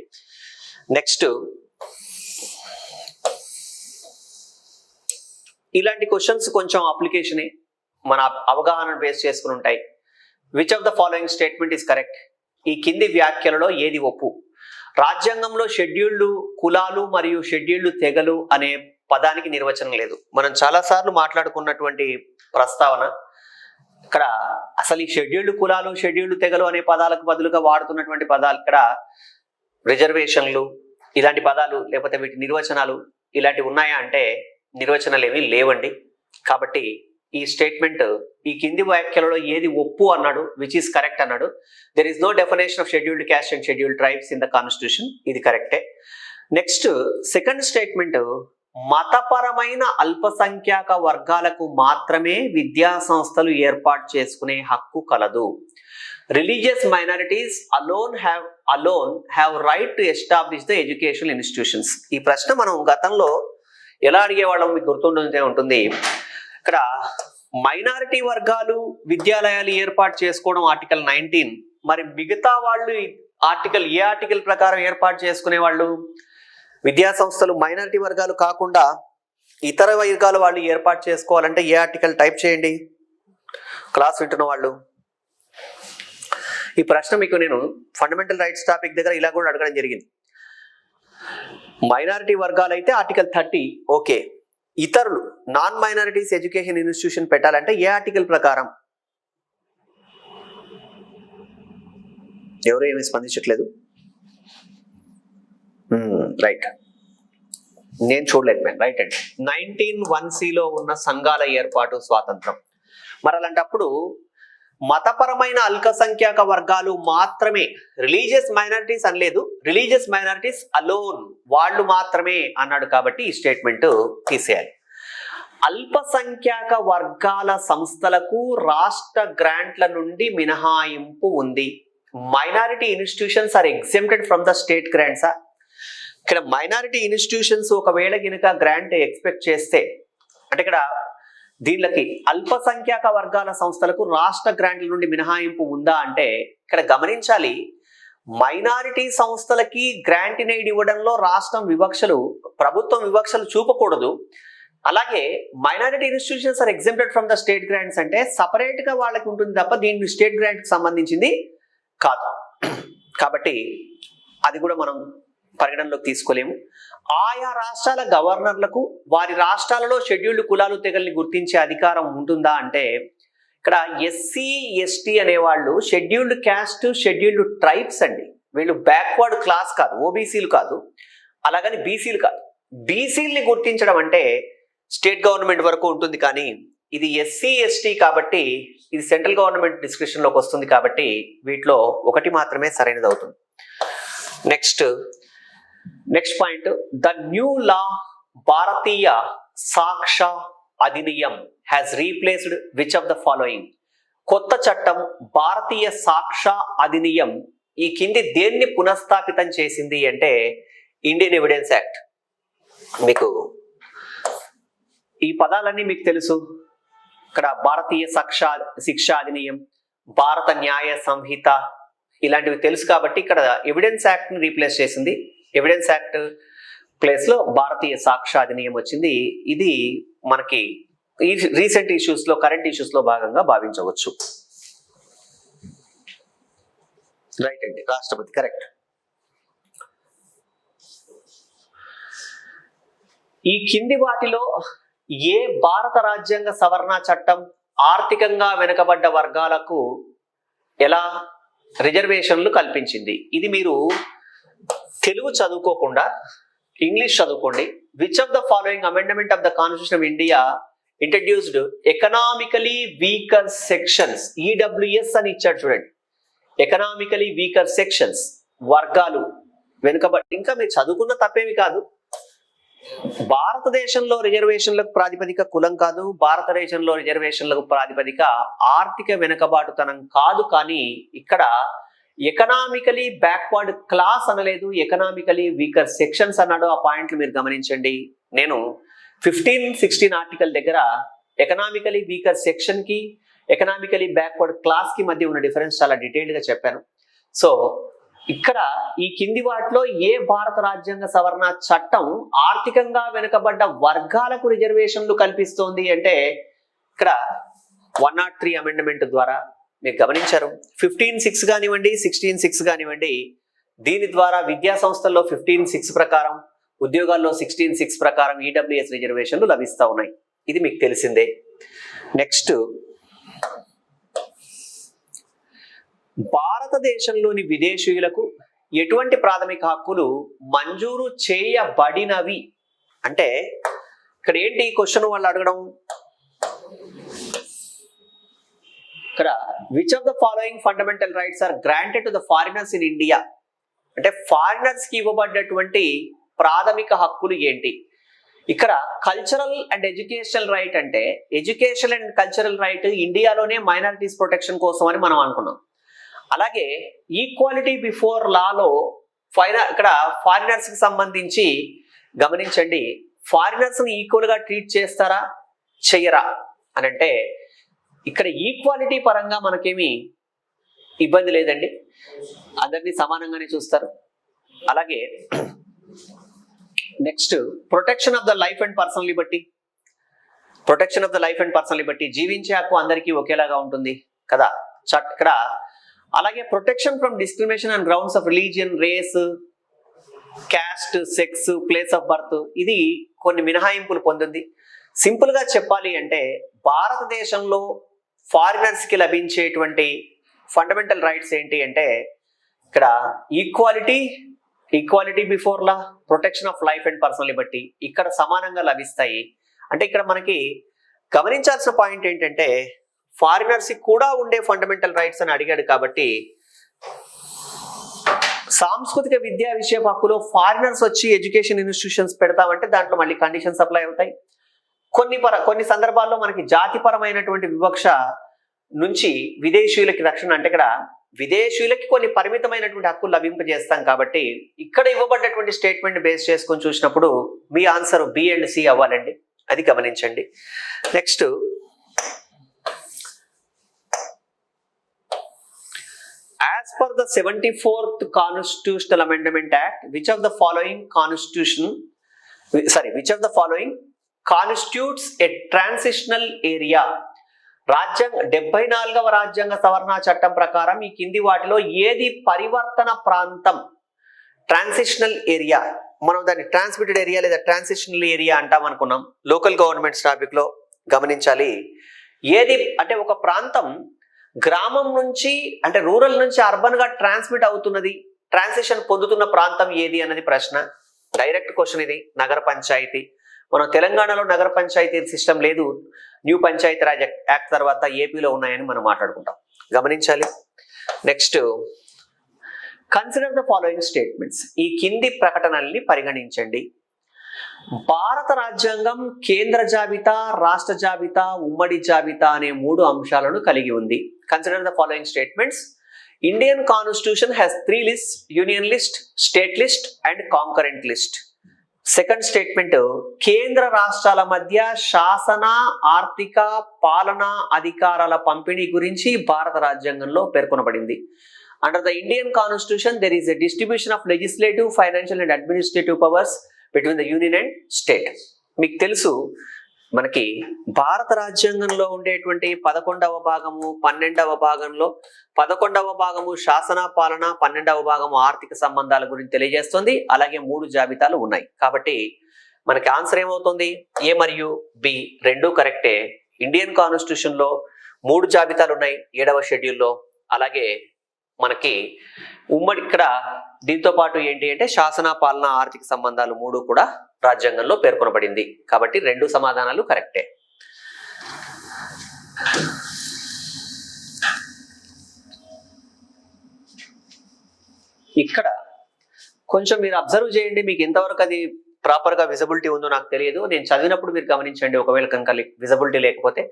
నెక్స్ట్, ఇలాంటి క్వశ్చన్స్ కొంచెం అప్లికేషనే మన అవగాహనను బేస్ చేసుకుని ఉంటాయి. Which of the following statement is correct. ఈ కింది వ్యాఖ్యలలో ఏది ఒప్పు. రాజ్యాంగంలో షెడ్యూల్డ్ కులాలు మరియు షెడ్యూల్డ్ తెగలు అనే పదానికి నిర్వచనం లేదు. మనం చాలా సార్లు మాట్లాడుకున్నటువంటి ప్రస్తావన. ఇక్కడ అసలు ఈ షెడ్యూల్డ్ కులాలు షెడ్యూల్డ్ తెగలు అనే పదాలకు బదులుగా వాడుతున్నటువంటి పదాలు ఇక్కడ రిజర్వేషన్లు ఇలాంటి పదాలు, లేకపోతే వీటి నిర్వచనాలు ఇలాంటివి ఉన్నాయా అంటే నిర్వచనాలు ఏమీ లేవండి. కాబట్టి ఈ స్టేట్మెంట్ ఈ కింది వ్యాఖ్యలలో ఏది ఒప్పు అన్నాడు, విచ్ ఈస్ కరెక్ట్ అన్నాడు. There is no definition of scheduled caste and scheduled tribes in the constitution. ఇది కరెక్టే. నెక్స్ట్, సెకండ్ స్టేట్మెంట్, మతపరమైన అల్పసంఖ్యాక వర్గాలకు మాత్రమే విద్యా సంస్థలు ఏర్పాటు చేసుకునే హక్కు కలదు. Religious minorities alone have right to establish the educational institutions. ఈ ప్రశ్న మనం గతంలో ఎలా అడిగేవాళ్ళం మీకు గుర్తుండే ఉంటుంది. ఇక్కడ మైనారిటీ వర్గాలు విద్యాలయాలు ఏర్పాటు చేసుకోవడం ఆర్టికల్ 19. మరి మిగతా వాళ్ళు ఆర్టికల్ ఏ ఆర్టికల్ ప్రకారం ఏర్పాటు చేసుకునే వాళ్ళు విద్యా సంస్థలు మైనారిటీ వర్గాలు కాకుండా ఇతర వర్గాల వాళ్ళు ఏర్పాటు చేసుకోవాలంటే ఏ ఆర్టికల్ టైప్ చేయండి క్లాస్ వింటున్న వాళ్ళు. ఈ ప్రశ్న మీకు నేను ఫండమెంటల్ రైట్స్ టాపిక్ దగ్గర ఇలా కూడా అడగడం జరిగింది. మైనారిటీ వర్గాలు అయితే ఆర్టికల్ 30 ఓకే. ఇతరులు నాన్ మైనారిటీస్ ఎడ్యుకేషన్ ఇన్స్టిట్యూషన్ పెట్టాలంటే ఏ ఆర్టికల్ ప్రకారం? ఎవరు ఏమీ స్పందించట్లేదు. రైట్. నేను చూడలేకపోయాను. రైట్ అండి. 1901 ఉన్న సంఘాల ఏర్పాటు స్వాతంత్రం. మరి అలాంటప్పుడు మతపరమైన అల్పసంఖ్యాక వర్గాలు మాత్రమే, రిలీజియస్ మైనారిటీస్ అనలేదు, రిలీజియస్ మైనారిటీస్ అలోన్, వాళ్ళు మాత్రమే అన్నాడు. కాబట్టి ఈ స్టేట్మెంట్ తీసేయాలి. అల్పసంఖ్యాక వర్గాల సంస్థలకు రాష్ట్ర గ్రాంట్ల నుండి మినహాయింపు ఉంది. Minority institutions are exempted from the state గ్రాంట్సా? ఇక్కడ మైనారిటీ ఇన్స్టిట్యూషన్స్ ఒకవేళ గినక గ్రాంట్ ఎక్స్పెక్ట్ చేస్తే, అంటే ఇక్కడ దీనికి అల్పసంఖ్యాక వర్గాల సంస్థలకు రాష్ట్ర గ్రాంట్ల నుండి మినహాయింపు ఉందా అంటే, ఇక్కడ గమనించాలి, మైనారిటీ సంస్థలకి గ్రాంట్ ఎయిడ్ ఇవ్వడంలో రాష్ట్రం వివక్షలు, ప్రభుత్వం వివక్షలు చూపకూడదు. అలాగే minority institutions are exempted from the state grants అంటే సపరేట్ గా వాళ్ళకి ఉంటుంది తప్ప దీన్ని స్టేట్ గ్రాంట్ కి సంబంధించింది కాదు. కాబట్టి అది కూడా మనం పరిగణనలోకి తీసుకోలేము. ఆయా రాష్ట్రాల గవర్నర్లకు వారి రాష్ట్రాలలో షెడ్యూల్డ్ కులాలు తెగల్ని గుర్తించే అధికారం ఉంటుందా అంటే, ఇక్కడ ఎస్సీ ఎస్టీ అనేవాళ్ళు షెడ్యూల్డ్ క్యాస్ట్, షెడ్యూల్డ్ ట్రైబ్స్ అండి. వీళ్ళు బ్యాక్వర్డ్ క్లాస్ కాదు, ఓబీసీలు కాదు, అలాగని బీసీలు కాదు. బీసీల్ని గుర్తించడం అంటే స్టేట్ గవర్నమెంట్ వరకు ఉంటుంది, కానీ ఇది ఎస్సీ ఎస్టీ కాబట్టి ఇది సెంట్రల్ గవర్నమెంట్ డిస్క్రిప్షన్ లోకి వస్తుంది. కాబట్టి వీటిలో ఒకటి మాత్రమే సరైనది అవుతుంది. Next point, the new law Bharatiya Sakshya Adhiniyam has replaced which of the following? కొత్త చట్టం భారతీయ సాక్ష్య అధినియం ఈ కింది దేన్ని పునఃస్థాపితం చేసింది అంటే, ఇండియన్ ఎవిడెన్స్ యాక్ట్. మీకు ఈ పదాలన్నీ మీకు తెలుసు. ఇక్కడ భారతీయ శిక్షా అధినియం, భారత న్యాయ సంహిత ఇలాంటివి తెలుసు. కాబట్టి ఇక్కడ ఎవిడెన్స్ యాక్ట్ ని రీప్లేస్ చేసింది. ఎవిడెన్స్ యాక్ట్ ప్లేస్ లో భారతీయ సాక్ష్య అధినియం వచ్చింది. ఇది మనకి ఈ రీసెంట్ ఇష్యూస్ లో, కరెంట్ ఇష్యూస్ లో భాగంగా భావించవచ్చు. రైట్ అండి, రాష్ట్రపతి కరెక్ట్. ఈ కింది వాటిలో ఏ భారత రాజ్యాంగ సవరణ చట్టం ఆర్థికంగా వెనుకబడ్డ వర్గాలకు ఎలా రిజర్వేషన్లు కల్పించింది? ఇది మీరు తెలుగు చదువుకోకుండా ఇంగ్లీష్ చదువుకోండి. Which of the following amendment of the constitution of India introduced economically weaker sections, EWS అని ఇచ్చాడు చూడండి. ఎకనామికలీ వీకర్ సెక్షన్స్, వర్గాలు వెనుకబడి. ఇంకా మీరు చదువుకున్న తప్పేమి కాదు. భారతదేశంలో రిజర్వేషన్లకు ప్రాతిపదిక కులం కాదు, భారతదేశంలో రిజర్వేషన్లకు ప్రాతిపదిక ఆర్థిక వెనుకబాటుతనం కాదు. కానీ ఇక్కడ ఎకనామికలీ బ్యాక్వర్డ్ క్లాస్ అనలేదు, ఎకనామికలీ వీకర్ సెక్షన్స్ అన్నాడు. ఆ పాయింట్లు మీరు గమనించండి. నేను 1516 ఆర్టికల్ దగ్గర ఎకనామికలీ వీకర్ సెక్షన్ కి, ఎకనామికలీ బ్యాక్వర్డ్ క్లాస్ కి మధ్య ఉన్న డిఫరెన్స్ చాలా డీటెయిల్డ్ గా చెప్పాను. సో ఇక్కడ ఈ కింది వాటిలో ఏ భారత రాజ్యాంగ సవరణ చట్టం ఆర్థికంగా వెనుకబడ్డ వర్గాలకు రిజర్వేషన్లు కల్పిస్తోంది అంటే, ఇక్కడ 103 అమెండ్మెంట్ ద్వారా మీరు గమనించారు. 15(6) కానివ్వండి, 16(6) కానివ్వండి, దీని ద్వారా విద్యా సంస్థల్లో 15(6) ప్రకారం, ఉద్యోగాల్లో 16(6) ప్రకారం ఈడబ్ల్యూఎస్ రిజర్వేషన్లు లభిస్తూ ఉన్నాయి. ఇది మీకు తెలిసిందే. నెక్స్ట్, భారతదేశంలోని విదేశీయులకు ఎటువంటి ప్రాథమిక హక్కులు మంజూరు చేయబడినవి అంటే, ఇక్కడ ఏంటి క్వశ్చన్ వాళ్ళు అడగడం, ఇక్కడ which of the following fundamental rights are granted to the foreigners in India అంటే, ఫారినర్స్ కి ఇవ్వబడ్డటువంటి ప్రాథమిక హక్కులు ఏంటి? ఇక్కడ కల్చరల్ అండ్ ఎడ్యుకేషనల్ రైట్ అంటే, ఎడ్యుకేషన్ అండ్ కల్చరల్ రైట్ ఇండియాలోనే మైనారిటీస్ ప్రొటెక్షన్ కోసం అని మనం అనుకున్నాం. అలాగే ఈక్వాలిటీ బిఫోర్ లాలో ఇక్కడ ఫారినర్స్ కి సంబంధించి గమనించండి, ఫారినర్స్ ని ఈక్వల్ గా ట్రీట్ చేస్తారా, చెయ్యరా అని అంటే, ఇక్కడ ఈక్వాలిటీ పరంగా మనకేమి ఇబ్బంది లేదండి, అందరినీ సమానంగానే చూస్తారు. అలాగే next, protection of the life and personal liberty, protection of the life and personal liberty, జీవించే హక్కు అందరికీ ఒకేలాగా ఉంటుంది కదా ఇక్కడ. అలాగే protection from discrimination and grounds of religion, race, caste, sex, place of birth, ఇది కొన్ని మినహాయింపులు పొందింది. సింపుల్ గా చెప్పాలి అంటే, భారతదేశంలో ఫారినర్స్ కి లభించేటువంటి ఫండమెంటల్ రైట్స్ ఏంటి అంటే, ఇక్కడ equality, equality before law, protection of life and personal Liberty ఇక్కడ సమానంగా లభిస్తాయి. అంటే ఇక్కడ మనకి గమనించాల్సిన పాయింట్ ఏంటంటే ఫారినర్స్ కూడా ఉండే ఫండమెంటల్ రైట్స్ అని అడిగాడు కాబట్టి సాంస్కృతిక విద్యా విషయపు హక్కులో ఫారినర్స్ వచ్చి ఎడ్యుకేషన్ ఇన్స్టిట్యూషన్స్ పెడతామంటే దాంట్లో మళ్ళీ కండిషన్స్ అప్లై అవుతాయి. కొన్ని సందర్భాల్లో మనకి జాతిపరమైనటువంటి వివక్ష నుంచి విదేశీయులకి రక్షణ, అంటే ఇక్కడ విదేశీయులకి కొన్ని పరిమితమైనటువంటి హక్కులు లభింపజేస్తాం కాబట్టి ఇక్కడ ఇవ్వబడ్డటువంటి స్టేట్మెంట్ బేస్ చేసుకొని చూసినప్పుడు మీ ఆన్సర్ బి అండ్ సి అవ్వాలండి, అది గమనించండి. Next as per the 74th Constitutional Amendment Act, which of the following constitutes a transitional area? రాజ్యాంగ 74వ రాజ్యాంగ సవరణ చట్టం ప్రకారం ఈ కింది వాటిలో ఏది పరివర్తన ప్రాంతం? ట్రాన్సిషనల్ ఏరియా, మనం దాన్ని ట్రాన్స్మిటెడ్ ఏరియా లేదా ట్రాన్సిషనల్ ఏరియా అంటాం అనుకున్నాం లోకల్ గవర్నమెంట్స్ టాపిక్ లో. గమనించాలి, ఏది అంటే ఒక ప్రాంతం గ్రామం నుంచి అంటే రూరల్ నుంచి అర్బన్ గా ట్రాన్స్మిట్ అవుతున్నది, ట్రాన్సిషన్ పొందుతున్న ప్రాంతం ఏది అన్నది ప్రశ్న. డైరెక్ట్ క్వశ్చన్ ఇది. నగర పంచాయతీ, మనం తెలంగాణలో నగర పంచాయతీ సిస్టమ్ లేదు, న్యూ పంచాయతీ రాజ్ యాక్ట్ తర్వాత ఏపీలో ఉన్నాయని మనం మాట్లాడుకుంటాం. గమనించాలి. Next consider the following statements. ఈ కింది ప్రకటనల్ని పరిగణించండి. భారత రాజ్యాంగం కేంద్ర జాబితా, రాష్ట్ర జాబితా, ఉమ్మడి జాబితా అనే 3 అంశాలను కలిగి ఉంది. Consider the following statements. Indian constitution has 3 lists: union list, state list and concurrent list. Second statement, కేంద్ర రాష్ట్రాల మధ్య శాసన, ఆర్థిక, పాలనా అధికారాల పంపిణీ గురించి భారత రాజ్యాంగంలో పేర్కొనబడింది. Under the Indian constitution there is a distribution of legislative, financial and administrative powers between the union and state. మీకు తెలుసు, మనకి భారత రాజ్యాంగంలో ఉండేటువంటి 11వ భాగము, 12వ భాగంలో 11వ భాగము శాసన పాలన, 12వ భాగము ఆర్థిక సంబంధాల గురించి తెలియజేస్తుంది. అలాగే 3 జాబితాలు ఉన్నాయి. కాబట్టి మనకి ఆన్సర్ ఏమవుతుంది? ఏ మరియు బి రెండు కరెక్టే. ఇండియన్ కాన్స్టిట్యూషన్ లో 3 జాబితాలు ఉన్నాయి 7వ షెడ్యూల్లో. అలాగే మనకి ఉమ్మడి ఇక్కడ దీంతో పాటు ఏంటి అంటే శాసన, పాలన, ఆర్థిక సంబంధాలు 3 కూడా రాజ్యాంగంలో పేర్కొనబడింది. కాబట్టి 2 సమాధానాలు కరెక్టే. ఇక్కడ కొంచెం మీరు అబ్జర్వ్ చేయండి, మీకు ఎంతవరకు అది ప్రాపర్ గా విజిబిలిటీ ఉందో నాకు తెలియదు. నేను చదివినప్పుడు మీరు గమనించండి, ఒకవేళ కనుక విజిబిలిటీ లేకపోతే.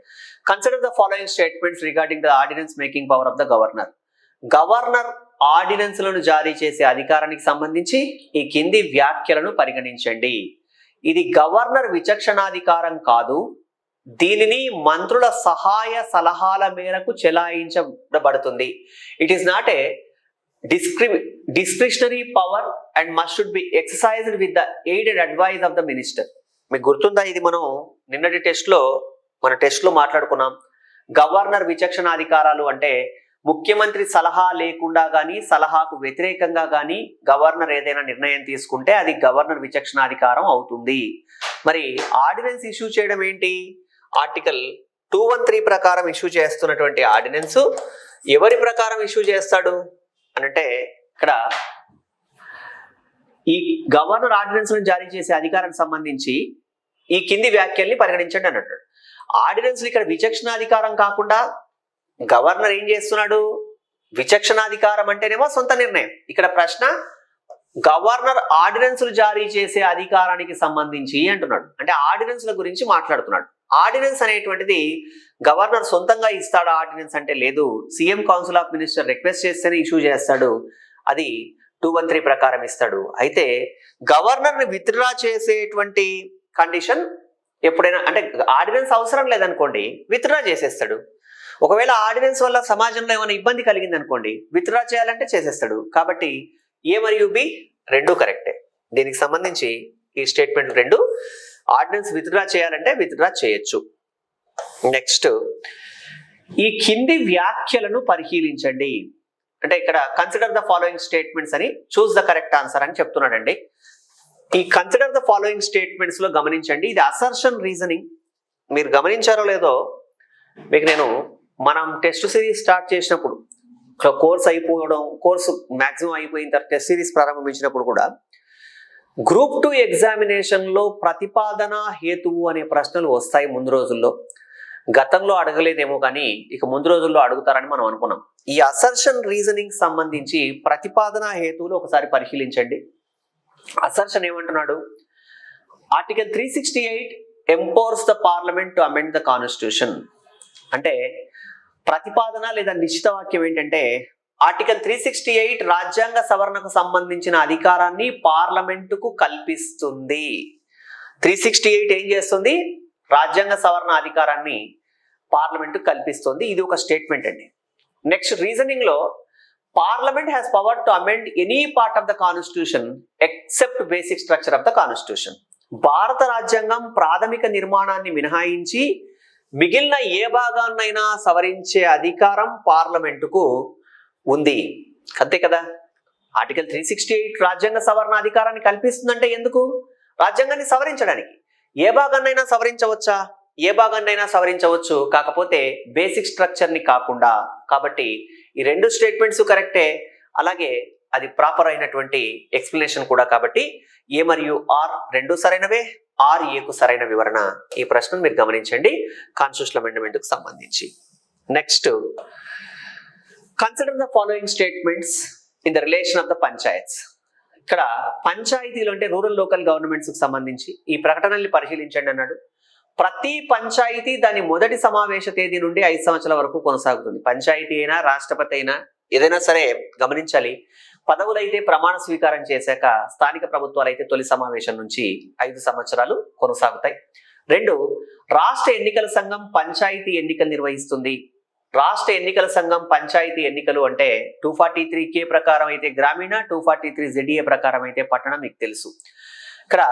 Consider the following statements regarding the ordinance making power of the governor. Governor ఆర్డినెన్స్లను జారీ చేసే అధికారానికి సంబంధించి ఈ కింది వ్యాఖ్యలను పరిగణించండి. ఇది గవర్నర్ విచక్షణాధికారం కాదు, దీనిని మంత్రుల సహాయ సలహాల మేరకు చెలాయించబడుతుంది. It is not a discretionary power and must should be exercised with the aided advice of the minister. మీకు గుర్తుందా, ఇది మనం నిన్నటి మన టెస్ట్ లో మాట్లాడుకున్నాం. గవర్నర్ విచక్షణాధికారాలు అంటే ముఖ్యమంత్రి సలహా లేకుండా కానీ సలహాకు వ్యతిరేకంగా కానీ గవర్నర్ ఏదైనా నిర్ణయం తీసుకుంటే అది గవర్నర్ విచక్షణాధికారం అవుతుంది. మరి ఆర్డినెన్స్ ఇష్యూ చేయడం ఏంటి? ఆర్టికల్ 213 ప్రకారం ఇష్యూ చేస్తున్నటువంటి ఆర్డినెన్స్ ఎవరి ప్రకారం ఇష్యూ చేస్తాడు అంటే ఇక్కడ ఈ గవర్నర్ ఆర్డినెన్స్ జారీ చేసే అధికారానికి సంబంధించి ఈ కింది వ్యాఖ్యల్ని పరిగణించండి అన్నట్టు. ఆర్డినెన్స్ ఇక్కడ విచక్షణాధికారం కాకుండా గవర్నర్ ఏం చేస్తున్నాడు? విచక్షణాధికారం అంటేనేమో సొంత నిర్ణయం. ఇక్కడ ప్రశ్న గవర్నర్ ఆర్డినెన్స్లు జారీ చేసే అధికారానికి సంబంధించి అంటున్నాడు. అంటే ఆర్డినెన్స్ల గురించి మాట్లాడుతున్నాడు. ఆర్డినెన్స్ అనేటువంటిది గవర్నర్ సొంతంగా ఇస్తాడు. ఆర్డినెన్స్ అంటే లేదు, CM council of minister request చేస్తేనే ఇష్యూ చేస్తాడు. అది 213 ప్రకారం ఇస్తాడు. అయితే గవర్నర్ ని విత్డ్రా చేసేటువంటి కండిషన్ ఎప్పుడైనా అంటే ఆర్డినెన్స్ అవసరం లేదనుకోండి, విత్డ్రా చేసేస్తాడు. ఒకవేళ ఆర్డినెన్స్ వల్ల సమాజంలో ఏమైనా ఇబ్బంది కలిగింది అనుకోండి, విత్డ్రా చేయాలంటే చేసేస్తాడు. కాబట్టి ఏ మరియు బి రెండు కరెక్టే. దీనికి సంబంధించి ఈ స్టేట్మెంట్ 2 ఆర్డినెన్స్ విత్డ్రా చేయాలంటే విత్డ్రా చేయొచ్చు. నెక్స్ట్, ఈ కింది వ్యాఖ్యలను పరిశీలించండి. అంటే ఇక్కడ కన్సిడర్ ద ఫాలోయింగ్ స్టేట్మెంట్స్ అని చూస్ ద కరెక్ట్ ఆన్సర్ అని చెప్తున్నాడండి. ఈ కన్సిడర్ ద ఫాలోయింగ్ స్టేట్మెంట్స్ లో గమనించండి, ఇది అసర్షన్ రీజనింగ్. మీరు గమనించారో లేదో, మీకు నేను మనం టెస్ట్ సిరీస్ స్టార్ట్ చేసినప్పుడు కోర్సు మాక్సిమం అయిపోయిన తర్వాత టెస్ట్ సిరీస్ ప్రారంభించినప్పుడు కూడా గ్రూప్ 2 ఎగ్జామినేషన్లో ప్రతిపాదన హేతువు అనే ప్రశ్నలు వస్తాయి ముందు రోజుల్లో. గతంలో అడగలేదేమో కానీ ఇక ముందు రోజుల్లో అడుగుతారని మనం అనుకున్నాం. ఈ అసర్షన్ రీజనింగ్ సంబంధించి ప్రతిపాదన హేతువులు ఒకసారి పరిశీలించండి. అసర్షన్ ఏమంటున్నాడు? Article 368 empowers the parliament to amend the constitution. అంటే ప్రతిపాదన లేదా నిశ్చిత వాక్యం ఏంటంటే ఆర్టికల్ 368 రాజ్యాంగ సవరణకు సంబంధించిన అధికారాన్ని పార్లమెంటుకు కల్పిస్తుంది. 368 ఏం చేస్తుంది? రాజ్యాంగ సవరణ అధికారాన్ని పార్లమెంట్ కల్పిస్తుంది. ఇది ఒక స్టేట్మెంట్ అండి. నెక్స్ట్ రీజనింగ్ లో parliament has power to amend any part of the constitution except basic structure of the constitution. భారత రాజ్యాంగం ప్రాథమిక నిర్మాణాన్ని మినహాయించి మిగిలిన ఏ భాగాన్నైనా సవరించే అధికారం పార్లమెంటుకు ఉంది. అంతే కదా. ఆర్టికల్ 368 రాజ్యాంగ సవరణ అధికారాన్ని కల్పిస్తుందంటే ఎందుకు? రాజ్యాంగాన్ని సవరించడానికి. ఏ భాగాన్నైనా సవరించవచ్చా? ఏ భాగాన్నైనా సవరించవచ్చు, కాకపోతే బేసిక్ స్ట్రక్చర్ ని కాకుండా. కాబట్టి ఈ రెండు స్టేట్మెంట్స్ కరెక్టే, అలాగే అది ప్రాపర్ అయినటువంటి ఎక్స్ప్లెనేషన్ కూడా. కాబట్టి ఏ మరియు ఆర్ రెండు సరైనవే, ఆర్ ఏకు సరైన వివరణ. ఈ ప్రశ్నను మీరు గమనించండి కాన్స్టిట్యూషనల్ అమెండ్మెంట్ కు సంబంధించి. Next, consider the following statements in the relation of the panchayats. ఇక్కడ పంచాయతీలు అంటే రూరల్ లోకల్ గవర్నమెంట్స్ కి సంబంధించి ఈ ప్రకటనల్ని పరిశీలించండి అన్నాడు. ప్రతి పంచాయతీ దాని మొదటి సమావేశ తేదీ నుండి 5 సంవత్సరాల వరకు కొనసాగుతుంది. పంచాయతీ అయినా రాష్ట్రపతి అయినా ఏదైనా సరే గమనించాలి, పదవులైతే ప్రమాణ స్వీకారం చేశాక స్థానిక ప్రభుత్వాలు అయితే తొలి సమావేశం నుంచి 5 సంవత్సరాలు కొనసాగుతాయి. 2, రాష్ట్ర ఎన్నికల సంఘం పంచాయతీ ఎన్నికలు నిర్వహిస్తుంది. రాష్ట్ర ఎన్నికల సంఘం పంచాయతీ ఎన్నికలు అంటే 243K ప్రకారం అయితే గ్రామీణ, 243ZA ప్రకారం అయితే పట్టణం. మీకు తెలుసు. ఇక్కడ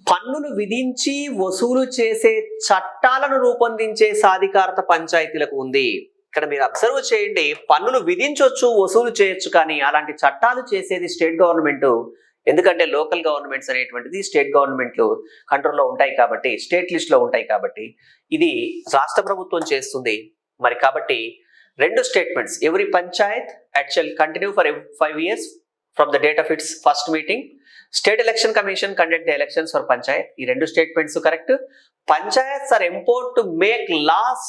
పన్నులు విధించి వసూలు చేసే చట్టాలను రూపొందించే సాధికారత పంచాయతీలకు ఉంది. ఇక్కడ మీరు అబ్జర్వ్ చేయండి, పన్నులు విధించవచ్చు, వసూలు చేయొచ్చు, కానీ అలాంటి చట్టాలు చేసేది స్టేట్ గవర్నమెంట్. ఎందుకంటే లోకల్ గవర్నమెంట్స్ అనేటువంటిది స్టేట్ గవర్నమెంట్లు కంట్రోల్లో ఉంటాయి కాబట్టి, స్టేట్ లిస్ట్ లో ఉంటాయి కాబట్టి ఇది రాష్ట్ర ప్రభుత్వం చేస్తుంది. మరి కాబట్టి రెండు statements, every panchayat shall continue for 5 years from the date of its first meeting. State election commission conduct the elections for panchayat. ఈ రెండు statements correct. Panchayats are empowered to make laws,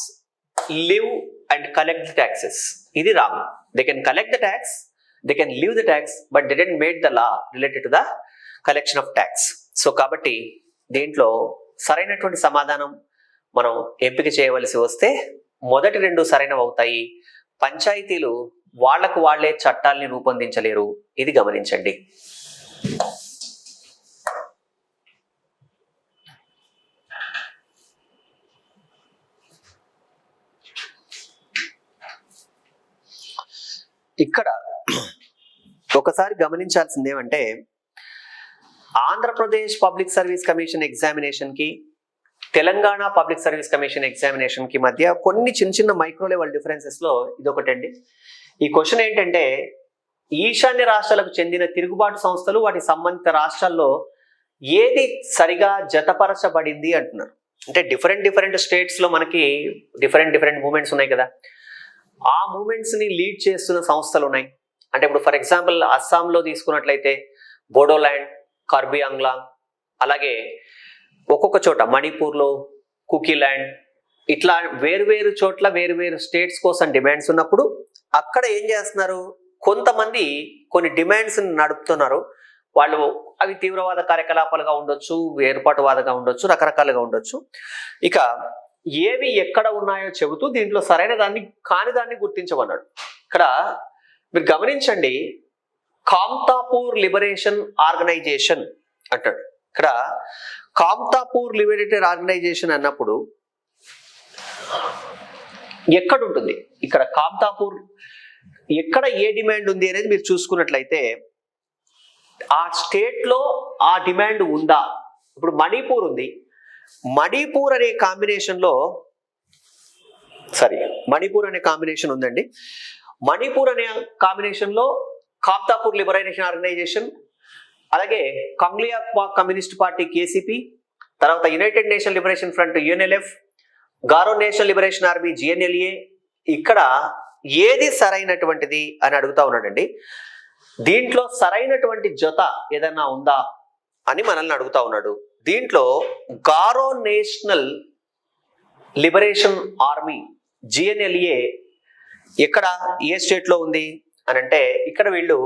levy and collect the taxes. ఇది wrong. They can collect the tax, they can levy the tax, but they didn't made the law related to the collection of tax. So కాబట్టి దీంట్లో సరైనటువంటి సమాధానం మనం ఎంపిక చేయవలసి వస్తే మొదటి రెండు సరైనవి అవుతాయి. పంచాయతీలు వాళ్లకు వాళ్లే చట్టాల్ని రూపొందించలేరు, ఇది గమనించండి. ఇక్కడ ఒకసారి గమనించాల్సింది ఏమంటే Andhra Pradesh public service commission examination కి Telangana public service commission examination కి మధ్య కొన్ని చిన్న చిన్న మైక్రో లెవెల్ డిఫరెన్సెస్ లో ఇదొకటండి. ఈ క్వశ్చన్ ఏంటంటే ఈశాన్య రాష్ట్రాలకు చెందిన తిరుగుబాటు సంస్థలు వాటి సంబంధిత రాష్ట్రాల్లో ఏది సరిగా జతపరచబడింది అంటున్నారు. అంటే డిఫరెంట్ స్టేట్స్ లో మనకి డిఫరెంట్ మూమెంట్స్ ఉన్నాయి కదా, ఆ మూమెంట్స్ ని లీడ్ చేస్తున్న సంస్థలు ఉన్నాయి. అంటే ఇప్పుడు ఫర్ ఎగ్జాంపుల్ అస్సాంలో తీసుకున్నట్లయితే బోడోల్యాండ్, కార్బీ ఆంగ్లాంగ్, అలాగే ఒక్కొక్క చోట మణిపూర్లో కుకీల్యాండ్, ఇట్లా వేరువేరు చోట్ల వేరువేరు స్టేట్స్ కోసం డిమాండ్స్ ఉన్నప్పుడు అక్కడ ఏం చేస్తున్నారు, కొంతమంది కొన్ని డిమాండ్స్ నడుపుతున్నారు. వాళ్ళు అవి తీవ్రవాద కార్యకలాపాలుగా ఉండొచ్చు, ఏర్పాటువాదగా ఉండొచ్చు, రకరకాలుగా ఉండొచ్చు. ఇక ఏవి ఎక్కడ ఉన్నాయో చెబుతూ దీంట్లో సరైన దాన్ని కాని దాన్ని గుర్తించమన్నాడు. ఇక్కడ మీరు గమనించండి, కామ్తాపూర్ లిబరేషన్ ఆర్గనైజేషన్ అంటాడు. ఇక్కడ కామ్తాపూర్ లిబరేటెడ్ ఆర్గనైజేషన్ అన్నప్పుడు ఎక్కడ ఉంటుంది, ఇక్కడ కామ్తాపూర్ ఎక్కడ ఏ డిమాండ్ ఉంది అనేది మీరు చూసుకున్నట్లయితే ఆ స్టేట్ లో ఆ డిమాండ్ ఉందా. ఇప్పుడు మణిపూర్ ఉంది, మణిపూర్ అనే కాంబినేషన్ లో మణిపూర్ అనే కాంబినేషన్ ఉందండి. మణిపూర్ అనే కాంబినేషన్ లో కామ్తాపూర్ లిబరేషన్ ఆర్గనైజేషన్, అలాగే కంగ్లియా కమ్యూనిస్ట్ పార్టీ KCP, తర్వాత United nation liberation front UNLF, గారో నేషనల్ లిబరేషన్ ఆర్మీ GNLA, ఇక్కడ ఏది సరైనటువంటిది అని అడుగుతా ఉన్నాడండి. దీంట్లో సరైనటువంటి జత ఏదైనా ఉందా అని మనల్ని అడుగుతా ఉన్నాడు. దీంట్లో గారో నేషనల్ లిబరేషన్ ఆర్మీ GNLA ఎక్కడ ఏ స్టేట్ లో ఉంది అని అంటే ఇక్కడ వీళ్ళు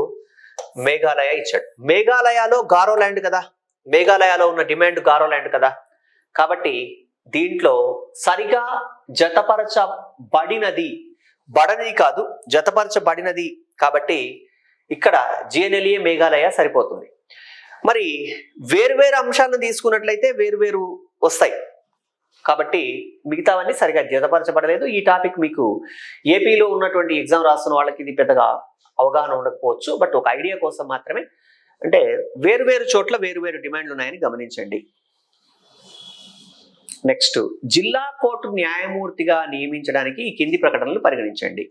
మేఘాలయ ఇచ్చాడు. మేఘాలయలో గారో ల్యాండ్ కదా, మేఘాలయలో ఉన్న డిమాండ్ గారో ల్యాండ్ కదా, కాబట్టి దీంట్లో సరిగా జతపరచబడినది, బడనిది కాదు, జతపరచబడినది కాబట్టి ఇక్కడ GNLA మేఘాలయ సరిపోతుంది. మరి వేరువేరు అంశాలను తీసుకున్నట్లయితే వేరువేరు వస్తాయి కాబట్టి మిగతావన్నీ సరిగా జతపరచబడలేదు. ఈ టాపిక్ మీకు ఏపీలో ఉన్నటువంటి ఎగ్జామ్ రాస్తున్న వాళ్ళకి ఇది పెద్దగా అవగాహన ఉండకపోవచ్చు, బట్ ఒక ఐడియా కోసం మాత్రమే. అంటే వేరువేరు చోట్ల వేరువేరు డిమాండ్లు ఉన్నాయని గమనించండి. నెక్స్ట్, జిల్లా కోర్టు న్యాయమూర్తిగా నియమించడానికి ఈ కింది ప్రకటనలు పరిగణించండి.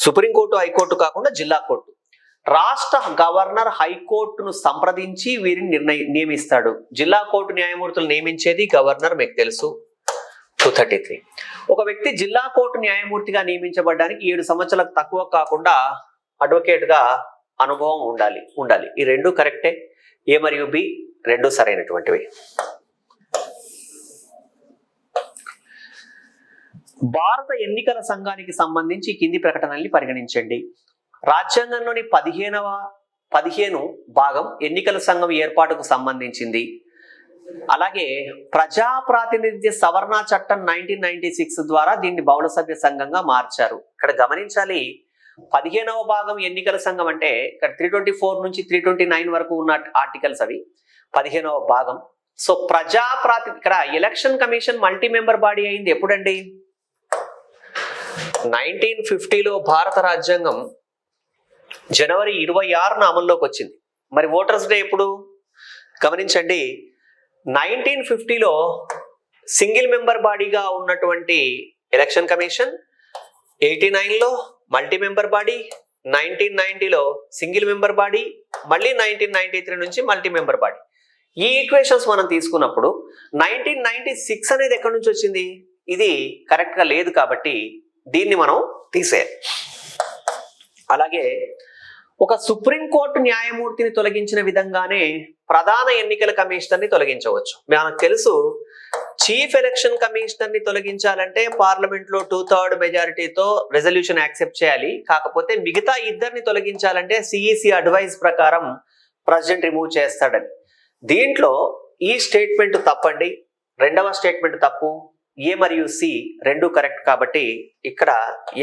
సుప్రీంకోర్టు, హైకోర్టు కాకుండా జిల్లా కోర్టు. రాష్ట్ర గవర్నర్ హైకోర్టును సంప్రదించి వీరిని నియమిస్తాడు. జిల్లా కోర్టు న్యాయమూర్తులు నియమించేది గవర్నర్, మీకు తెలుసు. 233. ఒక వ్యక్తి జిల్లా కోర్టు న్యాయమూర్తిగా నియమించబడడానికి 7 సంవత్సరాలకు తక్కువ కాకుండా అడ్వకేట్ గా అనుభవం ఉండాలి. ఈ రెండు కరెక్టే. A మరియు B రెండు సరైనటువంటివి. భారత ఎన్నికల సంఘానికి సంబంధించి కింది ప్రకటనల్ని పరిగణించండి. రాజ్యాంగంలోని 15 భాగం ఎన్నికల సంఘం ఏర్పాటుకు సంబంధించింది. అలాగే ప్రజా ప్రాతినిధ్య సవరణ చట్టం 1996 ద్వారా దీన్ని బహుళ సభ్య సంఘంగా మార్చారు. ఇక్కడ గమనించాలి, 15వ భాగం ఎన్నికల సంఘం అంటే ఇక్కడ 324 నుంచి 329 వరకు ఉన్న ఆర్టికల్స్ అవి 15వ భాగం. సో ఇక్కడ election commission multi member body అయింది ఎప్పుడండి? 1950లో భారత రాజ్యాంగం జనవరి 26న అమల్లోకి వచ్చింది. మరి ఓటర్స్ డే ఎప్పుడు? గమనించండి, 1950లో సింగిల్ మెంబర్ బాడీగా ఉన్నటువంటి ఎలక్షన్ కమిషన్, 89లో మల్టీ మెంబర్ బాడీ, 1990లో సింగిల్ మెంబర్ బాడీ, మళ్ళీ 1993 నుంచి మల్టీ మెంబర్ బాడీ. ఈ ఈక్వేషన్స్ మనం తీసుకున్నప్పుడు 1996 అనేది ఎక్కడి నుంచి వచ్చింది? ఇది కరెక్ట్ గా లేదు కాబట్టి దీన్ని మనం తీసేయాలి. అలాగే ఒక సుప్రీంకోర్టు న్యాయమూర్తిని తొలగించిన విధంగానే ప్రధాన ఎన్నికల కమిషనర్ని తొలగించవచ్చు. మనకు తెలుసు, చీఫ్ ఎలక్షన్ కమిషనర్ని తొలగించాలంటే పార్లమెంట్ లో 2/3 మెజారిటీతో రెజల్యూషన్ యాక్సెప్ట్ చేయాలి. కాకపోతే మిగతా ఇద్దరిని తొలగించాలంటే CEC అడ్వైజ్ ప్రకారం ప్రెసిడెంట్ రిమూవ్ చేస్తాడని. దీంట్లో ఈ స్టేట్మెంట్ తప్పండి, రెండవ స్టేట్మెంట్ తప్పు. A మరియు C రెండు కరెక్ట్ కాబట్టి ఇక్కడ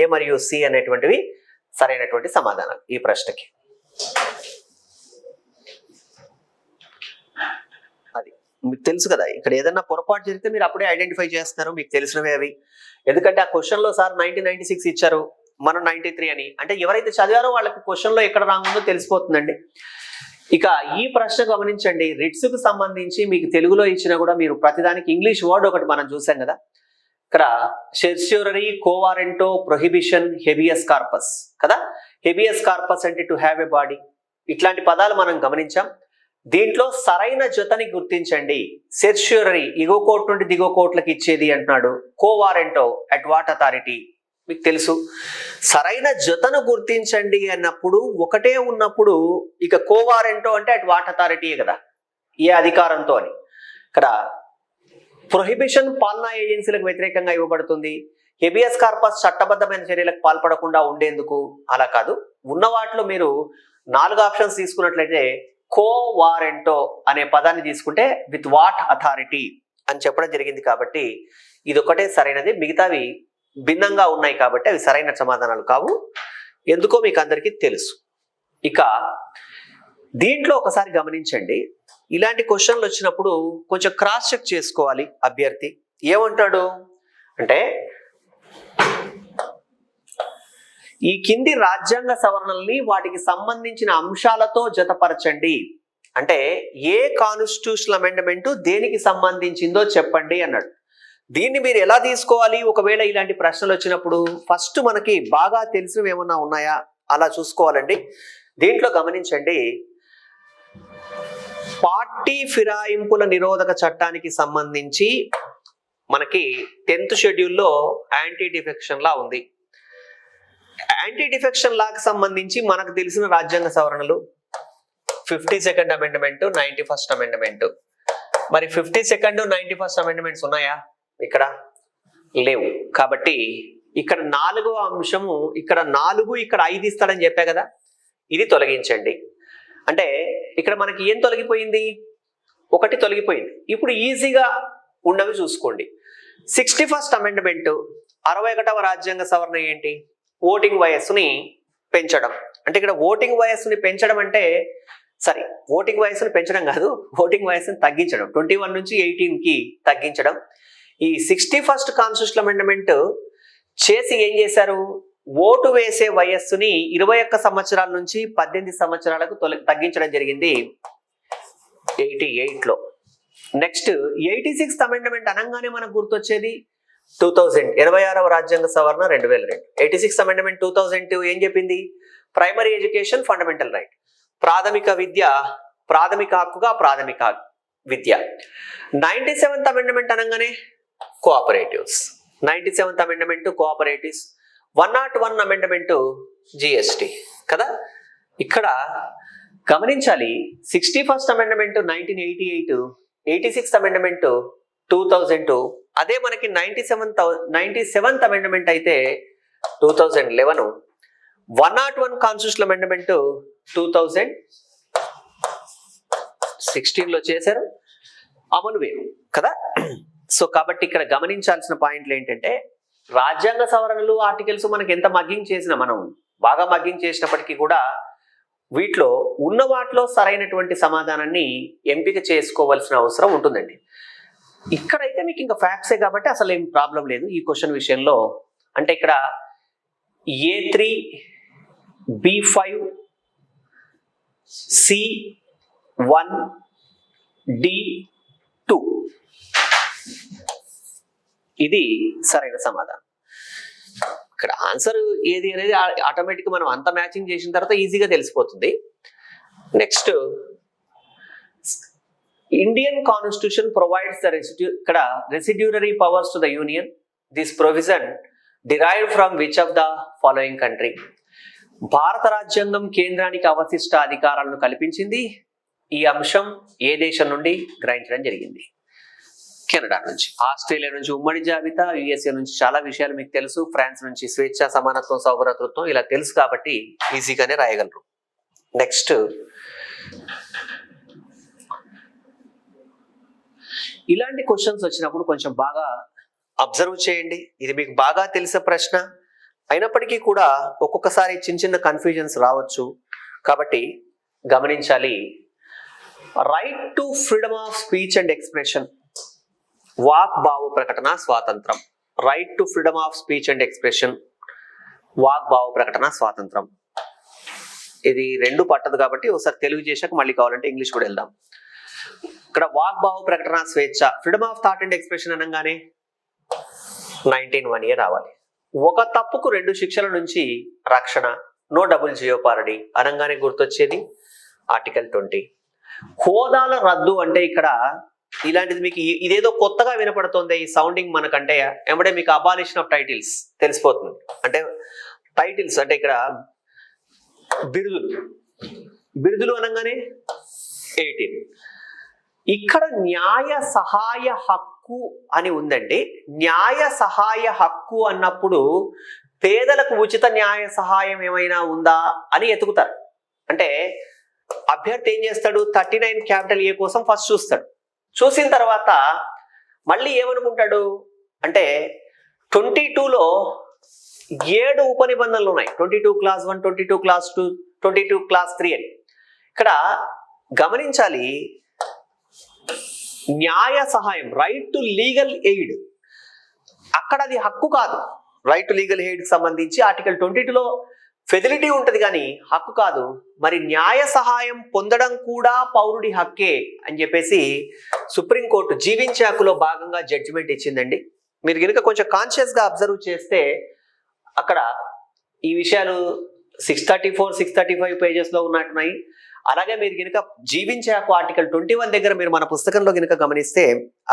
A మరియు C అనేటువంటివి సరైనటువంటి సమాధానం ఈ ప్రశ్నకి. అది మీకు తెలుసు కదా, ఇక్కడ ఏదైనా పొరపాటు జరిగితే మీరు అప్పుడే ఐడెంటిఫై చేస్తున్నారు, మీకు తెలిసినవే అవి. ఎందుకంటే ఆ క్వశ్చన్ లో సార్ 1996 ఇచ్చారు, మనం 93 అని. అంటే ఎవరైతే చదివారో వాళ్ళకి క్వశ్చన్ లో ఎక్కడ రాంగ్ ఉందో తెలిసిపోతుందండి. ఇక ఈ ప్రశ్న గమనించండి, రిట్స్ కు సంబంధించి మీకు తెలుగులో ఇచ్చినా కూడా మీరు ప్రతిదానికి ఇంగ్లీష్ వర్డ్ ఒకటి మనం చూసాం కదా. ఇక్కడ సెర్ష్యూరరీ, కోవారెంటో, ప్రొహిబిషన్, హెబియస్ కార్పస్ కదా. హెబియస్ కార్పస్ అంటే టు హ్యావ్ ఎ బాడీ. ఇట్లాంటి పదాలు మనం గమనించాం. దీంట్లో సరైన జతని గుర్తించండి. సెర్ష్యూరరీ ఎగువ కోర్టు నుండి దిగువ కోర్టులకు ఇచ్చేది అంటున్నాడు. కోవారెంటో అట్ వాట్ అథారిటీ, మీకు తెలుసు. సరైన జతను గుర్తించండి అన్నప్పుడు ఒకటే ఉన్నప్పుడు ఇక కోవారెంటో అంటే అట్ వాట్ అథారిటీయే కదా, ఏ అధికారంతో అని. ఇక్కడ ప్రొహిబిషన్ పాలనా ఏజెన్సీలకు వ్యతిరేకంగా ఇవ్వబడుతుంది. హెబియస్ కార్పస్ చట్టబద్ధమైన చర్యలకు పాల్పడకుండా ఉండేందుకు. అలా కాదు, ఉన్న వాటిలో మీరు 4 ఆప్షన్స్ తీసుకున్నట్లయితే కోవారెంటో అనే పదాన్ని తీసుకుంటే విత్ వాట్ అథారిటీ అని చెప్పడం జరిగింది. కాబట్టి ఇది ఒకటే సరైనది, మిగతావి భిన్నంగా ఉన్నాయి కాబట్టి అవి సరైన సమాధానాలు కావు. ఎందుకో మీకు అందరికీ తెలుసు. ఇక దీంట్లో ఒకసారి గమనించండి, ఇలాంటి క్వశ్చన్లు వచ్చినప్పుడు కొంచెం క్రాస్ చెక్ చేసుకోవాలి అభ్యర్థి. ఏమంటాడు అంటే, ఈ కింది రాజ్యాంగ సవరణల్ని వాటికి సంబంధించిన అంశాలతో జతపరచండి. అంటే ఏ కాన్స్టిట్యూషనల్ అమెండ్మెంట్ దేనికి సంబంధించిందో చెప్పండి అన్నాడు. దీన్ని మీరు ఎలా తీసుకోవాలి? ఒకవేళ ఇలాంటి ప్రశ్నలు వచ్చినప్పుడు ఫస్ట్ మనకి బాగా తెలిసినవి ఏమన్నా ఉన్నాయా అలా చూసుకోవాలండి. దీంట్లో గమనించండి, పార్టీ ఫిరాయింపుల నిరోధక చట్టానికి సంబంధించి మనకి 10th షెడ్యూల్లో యాంటీ డిఫెక్షన్ లా ఉంది. యాంటీ డిఫెక్షన్ లాకి సంబంధించి మనకు తెలిసిన రాజ్యాంగ సవరణలు 52nd అమెండ్మెంట్, 91st అమెండ్మెంట్. మరి 52nd, 91st అమెండ్మెంట్స్ ఉన్నాయా? ఇక్కడ లేవు. కాబట్టి ఇక్కడ 4వ అంశము, ఇక్కడ 4, ఇక్కడ 5 ఇస్తాడని చెప్పా కదా, ఇది తొలగించండి. అంటే ఇక్కడ మనకి ఏం తొలగిపోయింది? 1 తొలగిపోయింది. ఇప్పుడు ఈజీగా ఉన్నవి చూసుకోండి. 61st అమెండ్మెంట్, 61వ రాజ్యాంగ సవరణ ఏంటి? ఓటింగ్ వయస్సుని పెంచడం. అంటే ఇక్కడ ఓటింగ్ వయస్సుని పెంచడం అంటే ఓటింగ్ వయస్సుని పెంచడం కాదు, ఓటింగ్ వయస్సుని తగ్గించడం. 21 నుంచి 18కి తగ్గించడం. ఈ 61st కాన్స్టిట్యూషనల్ అమెండ్మెంట్ చేసి ఏం చేశారు? ఓటు వేసే వయస్సుని 21 సంవత్సరాల నుంచి 18 సంవత్సరాలకు తగ్గించడం జరిగింది 88లో. నెక్స్ట్ 86th అమెండ్మెంట్ అనగానే మనకు గుర్తొచ్చేది 2000, 26వ రాజ్యాంగ సవరణ 2002. 86th అమెండ్మెంట్ 2002 ఏం చెప్పింది? ప్రైమరీ ఎడ్యుకేషన్ ఫండమెంటల్ రైట్, ప్రాథమిక విద్య ప్రాథమిక హక్కుగా ప్రాథమిక విద్య. 97th అమెండ్మెంట్ అనగానే cooperatives, 97th amendment cooperatives. 101 amendment GST కదా. ఇక్కడ గమనించాలి, 61st అమెండ్మెంట్ 1988, 86th అమెండ్మెంట్ 2002, అదే మనకి 97th అమెండ్మెంట్ అయితే 2011, 101 కాన్స్టిట్యూషనల్ అమెండ్మెంట్ 2016లో చేశారు, అమలు వేరు కదా. సో కాబట్టి ఇక్కడ గమనించాల్సిన పాయింట్లు ఏంటంటే, రాజ్యాంగ సవరణలు ఆర్టికల్స్ మనకి ఎంత మగ్గింగ్ చేసినా, మనం బాగా మగ్గింగ్ చేసినప్పటికీ కూడా వీటిలో ఉన్న వాటిలో సరైనటువంటి సమాధానాన్ని ఎంపిక చేసుకోవాల్సిన అవసరం ఉంటుందండి. ఇక్కడైతే మీకు ఇంకా ఫ్యాక్ట్సే కాబట్టి అసలు ఏం ప్రాబ్లం లేదు ఈ క్వశ్చన్ విషయంలో. అంటే ఇక్కడ A3, B5, C1, D2 ఇది సరైన సమాధానం. ఇక్కడ ఆన్సర్ ఏది అనేది ఆటోమేటిక్ మనం అంత మ్యాచింగ్ చేసిన తర్వాత ఈజీగా తెలిసిపోతుంది. Next, Indian constitution provides the ఇక్కడ residuary powers to the union. This provision derived from which of the following country? భారత రాజ్యాంగం కేంద్రానికి అవశిష్ట అధికారాలను కల్పించింది. ఈ అంశం ఏ దేశం నుండి గ్రహించడం జరిగింది? కెనడా నుంచి. ఆస్ట్రేలియా నుంచి ఉమ్మడి జాబితా, యుఎస్ఏ నుంచి చాలా విషయాలు మీకు తెలుసు, ఫ్రాన్స్ నుంచి స్వేచ్ఛ, సమానత్వం, సౌభ్రతృత్వం ఇలా తెలుసు కాబట్టి ఈజీగానే రాయగలరు. నెక్స్ట్, ఇలాంటి క్వశ్చన్స్ వచ్చినప్పుడు కొంచెం బాగా అబ్జర్వ్ చేయండి. ఇది మీకు బాగా తెలిసే ప్రశ్న అయినప్పటికీ కూడా ఒక్కొక్కసారి చిన్న చిన్న కన్ఫ్యూజన్స్ రావచ్చు కాబట్టి గమనించాలి. Right to freedom of speech and expression, walk భావ ప్రకటన స్వాతంత్రం. Right to freedom of speech and expression, walk భావ ప్రకటన స్వాతంత్రం. ఇది రెండు పట్టదు కాబట్టి ఒకసారి తెలుగు చేశాక మళ్ళీ కావాలంటే ఇంగ్లీష్ కూడా వెళ్దాం. ఇక్కడ వాక్ భావ ప్రకటన స్వేచ్ఛ, freedom of thought and expression అనగానే 1901 రావాలి. ఒక తప్పుకు 2 శిక్షల నుంచి రక్షణ, నో డబుల్ జియోపారడీ అనగానే గుర్తొచ్చేది ఆర్టికల్ 20. హోదాల రద్దు అంటే ఇక్కడ ఇలాంటిది మీకు ఇదేదో కొత్తగా వినపడుతుంది ఈ సౌండింగ్ మనకంటే, ఏమంటే మీకు అబాలిషన్ ఆఫ్ టైటిల్స్ తెలిసిపోతుంది. అంటే టైటిల్స్ అంటే ఇక్కడ బిరుదులు అనగానే 18. ఇక్కడ న్యాయ సహాయ హక్కు అని ఉందండి. న్యాయ సహాయ హక్కు అన్నప్పుడు పేదలకు ఉచిత న్యాయ సహాయం ఏమైనా ఉందా అని ఎతుకుతారు. అంటే అభ్యర్థి ఏం చేస్తాడు, 39 కోసం ఫస్ట్ చూస్తాడు. చూసిన తర్వాత మళ్ళీ ఏమనుకుంటాడు అంటే 22లో 7 ఉపనిబంధనలు ఉన్నాయి. 22 క్లాస్ 1, 22 క్లాస్ 2, 22 క్లాస్ 3 అని. ఇక్కడ గమనించాలి, న్యాయ సహాయం, రైట్ టు లీగల్ ఎయిడ్, అక్కడ అది హక్కు కాదు. రైట్ టు లీగల్ ఎయిడ్ కి సంబంధించి ఆర్టికల్ 22లో ఫెసిలిటీ ఉంటుంది కానీ హక్కు కాదు. మరి న్యాయ సహాయం పొందడం కూడా పౌరుడి హక్కే అని చెప్పేసి సుప్రీంకోర్టు జీవించే హక్కులో భాగంగా జడ్జిమెంట్ ఇచ్చిందండి. మీరు కనుక కొంచెం కాన్షియస్ గా అబ్జర్వ్ చేస్తే అక్కడ ఈ విషయాలు 634, 635 పేజెస్ లో ఉన్నట్టున్నాయి. అలాగే మీరు కనుక జీవించే హక్కు ఆర్టికల్ 21 దగ్గర మీరు మన పుస్తకంలో కనుక గమనిస్తే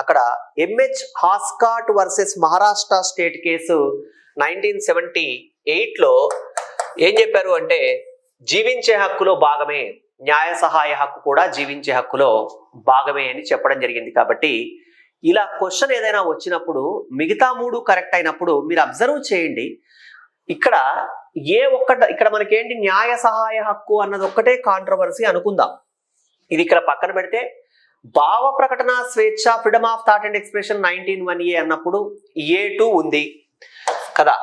అక్కడ MH Hoskot versus Maharashtra state case 1978లో ఏం చెప్పారు అంటే జీవించే హక్కులో భాగమే, న్యాయ సహాయ హక్కు కూడా జీవించే హక్కులో భాగమే అని చెప్పడం జరిగింది. కాబట్టి ఇలా క్వశ్చన్ ఏదైనా వచ్చినప్పుడు మిగతా మూడు కరెక్ట్ అయినప్పుడు మీరు అబ్జర్వ్ చేయండి. ఇక్కడ ఇక్కడ మనకేంటి, న్యాయ సహాయ హక్కు అన్నది ఒక్కటే కాంట్రవర్సీ అనుకుందాం. ఇది ఇక్కడ పక్కన పెడితే భావ ప్రకటన స్వేచ్ఛ, freedom of thought and expression 19(1)A అన్నప్పుడు A2 ఉంది కదా.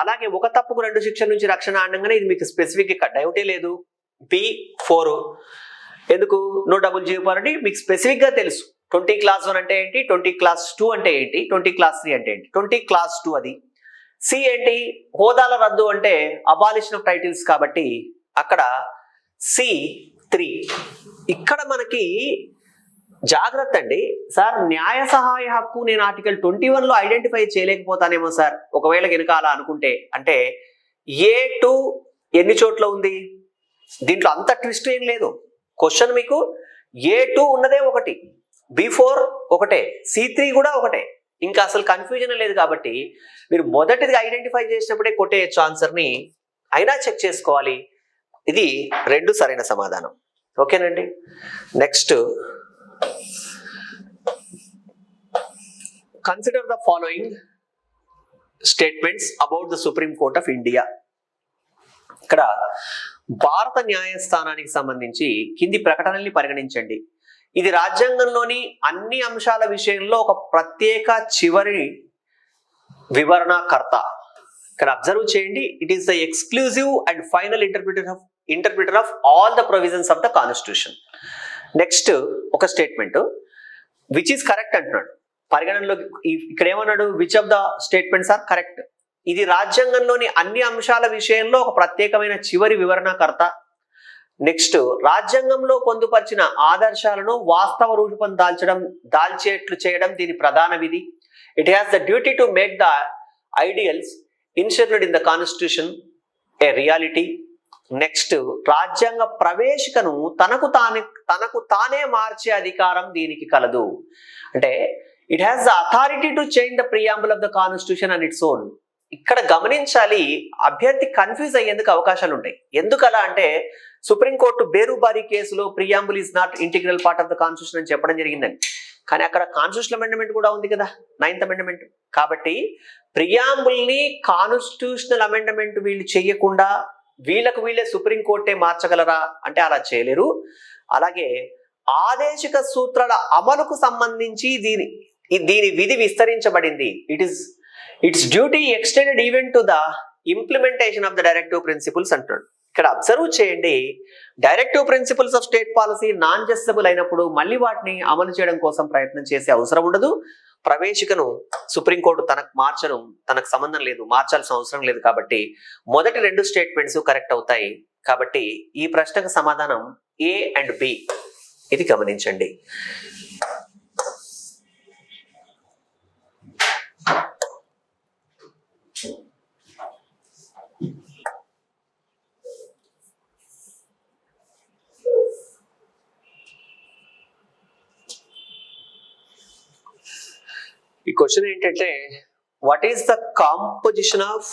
అలాగే ఒక తప్పుకు 2 శిక్షల నుంచి రక్షణ అనగానే ఇది మీకు స్పెసిఫిక్ డౌటే లేదు. B4 ఎందుకు, నో డబుల్ జీవోపారిటీ మీకు స్పెసిఫిక్ గా తెలుసు. 20 Class 1 అంటే ఏంటి, 20 Class 2 అంటే ఏంటి, 20 Class 3 అంటే ఏంటి. 20 Class 2 అది. సి ఏంటి, హోదాల రద్దు అంటే అబాలిషన్ ఆఫ్ టైటిల్స్, కాబట్టి అక్కడ C3. ఇక్కడ మనకి జాగ్రత్త అండి సార్, న్యాయ సహాయ హక్కు నేను ఆర్టికల్ 21లో ఐడెంటిఫై చేయలేకపోతానేమో సార్ ఒకవేళ వెనకాల అనుకుంటే. అంటే A2 ఎన్ని చోట్ల ఉంది, దీంట్లో అంత ట్విస్ట్ ఏం లేదు. క్వశ్చన్ మీకు A2 ఉన్నదే ఒకటి, B4 ఒకటే, C3 కూడా ఒకటే, ఇంకా అసలు కన్ఫ్యూజన్ లేదు. కాబట్టి మీరు మొదటిది ఐడెంటిఫై చేసినప్పుడే కొట్టేయచ్చు ఆన్సర్ని, అయినా చెక్ చేసుకోవాలి. ఇది 2 సరైన సమాధానం. ఓకేనండి. Next, consider the following statements about the supreme court of India. ఇక్కడ భారత న్యాయస్థానానికి సంబంధించి కింది ప్రకటనల్ని పరిగణించండి. ఇది రాజ్యాంగంలోని అన్ని అంశాల విషయంలో ఒక ప్రత్యేక చివరి వివరణకర్త. ఇక్కడ అబ్జర్వ్ చేయండి, it is the exclusive and final interpreter of all the provisions of the constitution. Next ఒక స్టేట్మెంట్ విచ్ ఈస్ కరెక్ట్ అంటున్నాడు. పరిగణనలో ఇక్కడ ఏమన్నాడు, which of the statements are correct. ఇది రాజ్యాంగంలోని అన్ని అంశాల విషయంలో ఒక ప్రత్యేకమైన చివరి వివరణకర్త. నెక్స్ట్, రాజ్యాంగంలో పొందుపరిచిన ఆదర్శాలను వాస్తవ రూపం దాల్చేట్లు చేయడం దీని ప్రధాన విధి. It has the duty to make the ideals inserted in the constitution a reality. Next, రాజ్యాంగ ప్రవేశికను తనకు తానే మార్చే అధికారం దీనికి కలదు. అంటే it has the authority to change the preamble of the constitution and its own. ఇక్కడ గమనించాలి, అభ్యర్థి కన్ఫ్యూజ్ అయ్యేందుకు అవకాశాలు ఉంటాయి. ఎందుకలా అంటే సుప్రీంకోర్టు బేరుబారి కేసులో preamble is not integral part of the constitution అని చెప్పడం జరిగిందని. కానీ అక్కడ కాన్స్టిట్యూషన్ అమెండ్మెంట్ కూడా ఉంది కదా, 9th అమెండ్మెంట్. కాబట్టి ప్రియాంబుల్ ని కాన్స్టిట్యూషనల్ అమెండ్మెంట్ వీళ్ళు చేయకుండా వీళ్ళే సుప్రీంకోర్టే మార్చగలరా అంటే అలా చేయలేరు. అలాగే ఆదేశిక సూత్రాల అమలుకు సంబంధించి దీని విధి విస్తరించబడింది. Its duty extended even to the implementation of the directive principles అంటున్నాడు. ఇక్కడ అబ్జర్వ్ చేయండి, directive principles of state policy non justiciable అయినప్పుడు మళ్ళీ వాటిని అమలు చేయడం కోసం ప్రయత్నం చేసే అవసరం ఉండదు. ప్రవేశికను సుప్రీంకోర్టు తనకు సంబంధం లేదు, మార్చాల్సిన అవసరం లేదు. కాబట్టి మొదటి 2 స్టేట్మెంట్స్ కరెక్ట్ అవుతాయి. కాబట్టి ఈ ప్రశ్నకు సమాధానం A అండ్ B. ఇది గమనించండి. ఈ క్వశ్చన్ ఏంటంటే, what is the composition of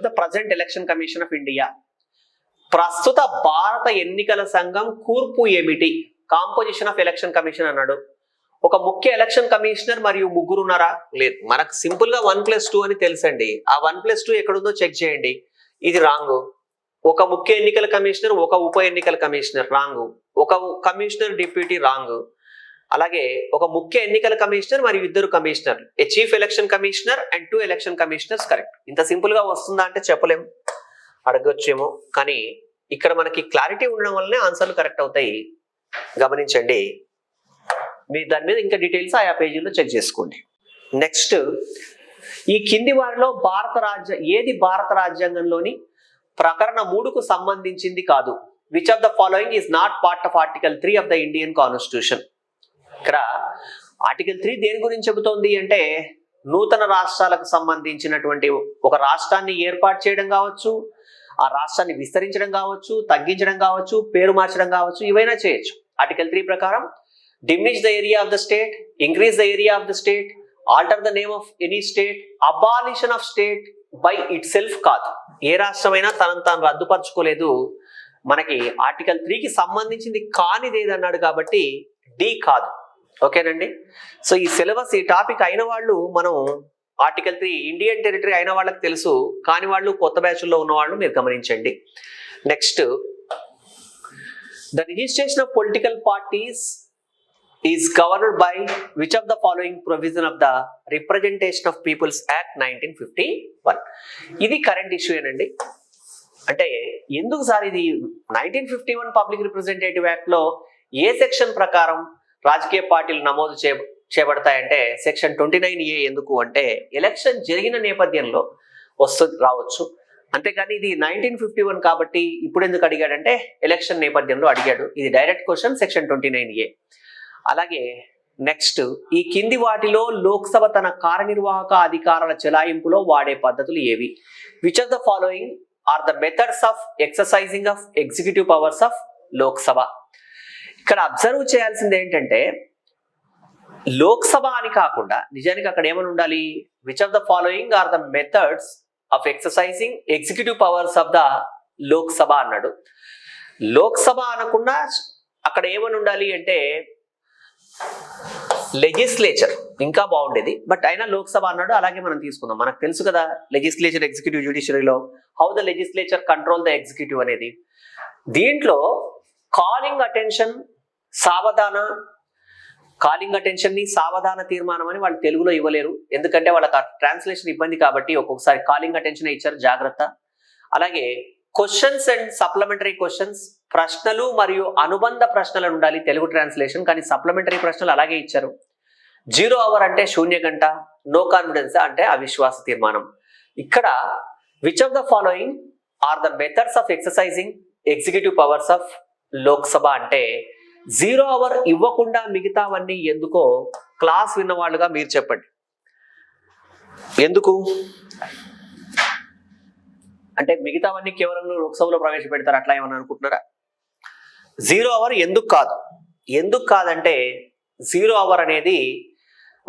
the present election commission of India. ప్రస్తుత భారత ఎన్నికల సంఘం కూర్పు ఏమిటి? కాంపోజిషన్ ఆఫ్ ఎలక్షన్ కమిషన్ అన్నాడు. ఒక ముఖ్య ఎలక్షన్ కమిషనర్ మరియు 3 ఉన్నారా? లేదు. మనకు సింపుల్ గా 1+2 అని తెలుసండి. ఆ 1+2 ఎక్కడుందో చెక్ చేయండి. ఇది రాంగ్. ఒక ముఖ్య ఎన్నికల కమిషనర్, ఒక ఉప ఎన్నికల కమిషనర్ రాంగ్. ఒక కమిషనర్ డిప్యూటీ రాంగ్. అలాగే ఒక ముఖ్య ఎన్నికల కమిషనర్ మరియు 2 commissioner, A chief election commissioner and 2 election commissioners correct. ఇంత సింపుల్ గా వస్తుందా అంటే చెప్పలేం, అడగొచ్చేమో. కానీ ఇక్కడ మనకి క్లారిటీ ఉండడం వల్లనే ఆన్సర్లు కరెక్ట్ అవుతాయి. గమనించండి, మీ దాని మీద ఇంకా డీటెయిల్స్ ఆయా పేజీలో చెక్ చేసుకోండి. నెక్స్ట్, ఈ కింది వారిలో ఏది భారత రాజ్యాంగంలోని ప్రకరణ 3కు సంబంధించింది కాదు? Which of the following is not part of article 3 of the Indian constitution. ఇక్కడ ఆర్టికల్ 3 దేని గురించి చెబుతోంది అంటే, నూతన రాష్ట్రాలకు సంబంధించినటువంటి ఒక రాష్ట్రాన్ని ఏర్పాటు చేయడం కావచ్చు, ఆ రాష్ట్రాన్ని విస్తరించడం కావచ్చు, తగ్గించడం కావచ్చు, పేరు మార్చడం కావచ్చు, ఇవైనా చేయొచ్చు. ఆర్టికల్ 3 ప్రకారం diminish the area of the state, increase the area of the state, alter the name of any state, abolition of state by itself కాదు. ఏ రాష్ట్రమైనా తనను తాను రద్దుపరచుకోలేదు. మనకి ఆర్టికల్ 3కి సంబంధించింది కానిది ఏదన్నాడు కాబట్టి డి కాదు. ఓకేనండి. సో ఈ సిలబస్ ఈ టాపిక్ అయిన వాళ్ళు మనం ఆర్టికల్ 3 ఇండియన్ టెరిటరీ అయిన వాళ్ళకి తెలుసు, కాని వాళ్ళు కొత్త బ్యాచ్ల్లో ఉన్న వాళ్ళు మీరు గమనించండి. Next, the registration of political parties is governed by which of the following provision of the Representation of Peoples Act 1951. ఇది కరెంట్ ఇష్యూ ఏనండి. అంటే ఎందుకు సార్ ఇది 1951 పబ్లిక్ రిప్రజెంటేటివ్ యాక్ట్ లో ఏ సెక్షన్ ప్రకారం రాజకీయ పార్టీలు నమోదు చేయబడతాయంటే సెక్షన్ 29A. ఎందుకు అంటే ఎలక్షన్ జరిగిన నేపథ్యంలో రావచ్చు. అంతేకాని ఇది 1951 కాబట్టి ఇప్పుడు ఎందుకు అడిగాడంటే ఎలక్షన్ నేపథ్యంలో అడిగాడు. ఇది డైరెక్ట్ క్వశ్చన్, సెక్షన్ 29A. అలాగే నెక్స్ట్, ఈ కింది వాటిలో లోక్సభ తన కార్యనిర్వాహక అధికారాల చెలాయింపులో వాడే పద్ధతులు ఏవి? Which of the following are the methods of exercising of executive powers of Lok Sabha? ఇక్కడ అబ్జర్వ్ చేయాల్సింది ఏంటంటే లోక్సభ అని కాకుండా నిజానికి అక్కడ ఏమని ఉండాలి? Which of the following are the methods of exercising executive powers of the Lok Sabha అన్నాడు. లోక్సభ అనకుండా అక్కడ ఏమని ఉండాలి అంటే లెజిస్లేచర్, ఇంకా బాగుండేది. బట్ అయినా లోక్సభ అన్నాడు, అలాగే మనం తీసుకుందాం. మనకు తెలుసు కదా లెజిస్లేచర్, ఎగ్జిక్యూటివ్, జ్యుడిషియరీలో how the legislature control the executive అనేది. దీంట్లో కాలింగ్ అటెన్షన్, సావధాన, కాలింగ్ అటెన్షన్ ని సావధాన తీర్మానం అని వాళ్ళు తెలుగులో ఇవ్వలేరు, ఎందుకంటే వాళ్ళకి ట్రాన్స్లేషన్ ఇబ్బంది కాబట్టి ఒక్కొక్కసారి కాలింగ్ అటెన్షన్ ఇచ్చారు, జాగ్రత్త. అలాగే క్వశ్చన్స్ అండ్ సప్లిమెంటరీ క్వశ్చన్స్, ప్రశ్నలు మరియు అనుబంధ ప్రశ్నలు ఉండాలి తెలుగు ట్రాన్స్లేషన్, కానీ సప్లిమెంటరీ ప్రశ్నలు అలాగే ఇచ్చారు. 0 అవర్ అంటే శూన్య గంట, నో కాన్ఫిడెన్స్ అంటే అవిశ్వాస తీర్మానం. ఇక్కడ which of the following are the methods of exercising executive powers of Lok Sabha అంటే 0 అవర్ ఇవ్వకుండా మిగతావన్నీ ఎందుకో క్లాస్ విన్న వాళ్ళుగా మీరు చెప్పండి. ఎందుకు అంటే మిగతావన్నీ కేవలం లోక్సభలో ప్రవేశపెడతారు అట్లా ఏమన్నా అనుకుంటున్నారా? 0 అవర్ ఎందుకు కాదు? ఎందుకు కాదంటే 0 అవర్ అనేది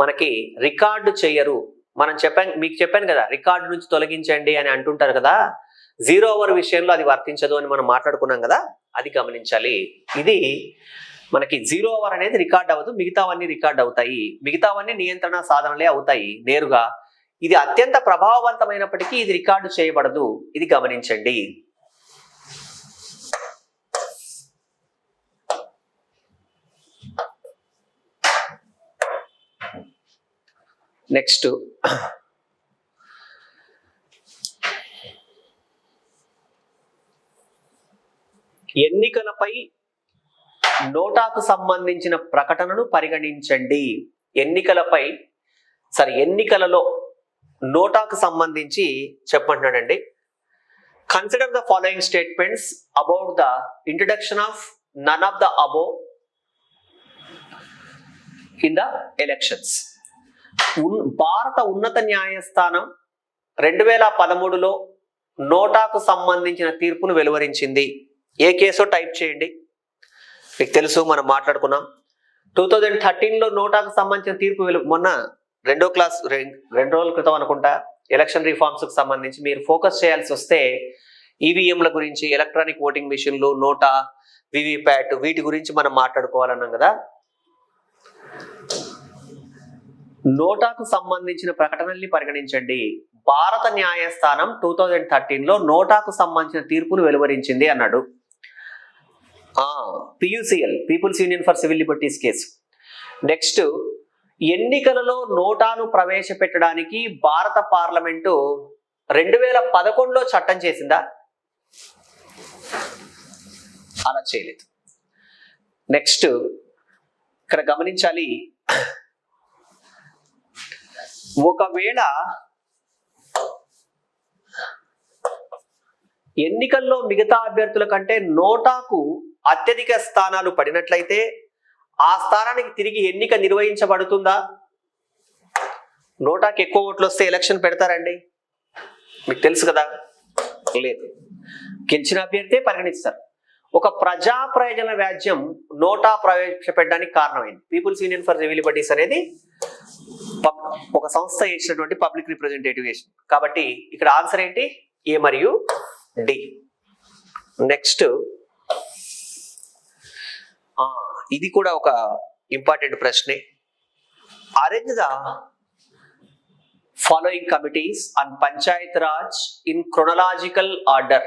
మనకి రికార్డు చేయరు. మీకు చెప్పాను కదా, రికార్డు నుంచి తొలగించండి అని అంటుంటారు కదా. 0 అవర్ విషయంలో అది వర్తించదు అని మనం మాట్లాడుకున్నాం కదా, అది గమనించాలి. ఇది మనకి 0 అవర్ అనేది రికార్డ్ అవ్వదు, మిగతావన్నీ రికార్డ్ అవుతాయి. మిగతావన్నీ నియంత్రణ సాధనలే అవుతాయి నేరుగా. ఇది అత్యంత ప్రభావవంతమైనప్పటికీ ఇది రికార్డు చేయబడదు, ఇది గమనించండి. నెక్స్ట్, ఎన్నికలపై నోటాకు సంబంధించిన ప్రకటనను పరిగణించండి. ఎన్నికలలో నోటాకు సంబంధించి చెప్పంటున్నాడండి. Consider the following statements about the introduction of none of the above in the elections. భారత ఉన్నత న్యాయస్థానం 2013లో నోటాకు సంబంధించిన తీర్పును వెలువరించింది. ఏ కేసో టైప్ చేయండి, మీకు తెలుసు మనం మాట్లాడుకున్నాం. 2013లో నోటాకు సంబంధించిన తీర్పు మొన్న 2వ క్లాస్ 2 రోజుల క్రితం అనుకుంటా ఎలక్షన్ రిఫార్మ్స్ కు సంబంధించి మీరు ఫోకస్ చేయాల్సి వస్తే ఈవీఎంల గురించి, ఎలక్ట్రానిక్ ఓటింగ్ మిషన్లు, నోటా, వివిప్యాట్, వీటి గురించి మనం మాట్లాడుకోవాలన్నాం కదా. నోటాకు సంబంధించిన ప్రకటనల్ని పరిగణించండి. భారత న్యాయస్థానం 2013లో నోటాకు సంబంధించిన తీర్పును వెలువరించింది అన్నాడు. PUCL, people's union for civil liberties case. Next, ఎన్నికలలో నోటాను ప్రవేశపెట్టడానికి భారత పార్లమెంటు 2011లో చట్టం చేసిందా? అలా చేయలేదు. నెక్స్ట్, ఇక్కడ గమనించాలి, ఒకవేళ ఎన్నికల్లో మిగతా అభ్యర్థుల కంటే నోటాకు అత్యధిక స్థానాలు పడినట్లయితే ఆ స్థానానికి తిరిగి ఎన్నిక నిర్వహించబడుతుందా? నోటాకి ఎక్కువ ఓట్లు వస్తే ఎలక్షన్ పెడతారండి, మీకు తెలుసు కదా. లేదు, గెలిచిన అభ్యర్థే పరిగణిస్తారు. ఒక ప్రజా ప్రయోజన వ్యాజ్యం నోటా ప్రవేశపెట్టడానికి కారణమైంది. People's union for civil liberties అనేది ఒక సంస్థ ఇచ్చినటువంటి పబ్లిక్ రిప్రజెంటేటివేషన్. కాబట్టి ఇక్కడ ఆన్సర్ ఏంటి? ఏ మరియు డి. నెక్స్ట్ ఇది కూడా ఒక ఇంపార్టెంట్ ప్రశ్నే. Arrange the following committees on panchayat raj in chronological order.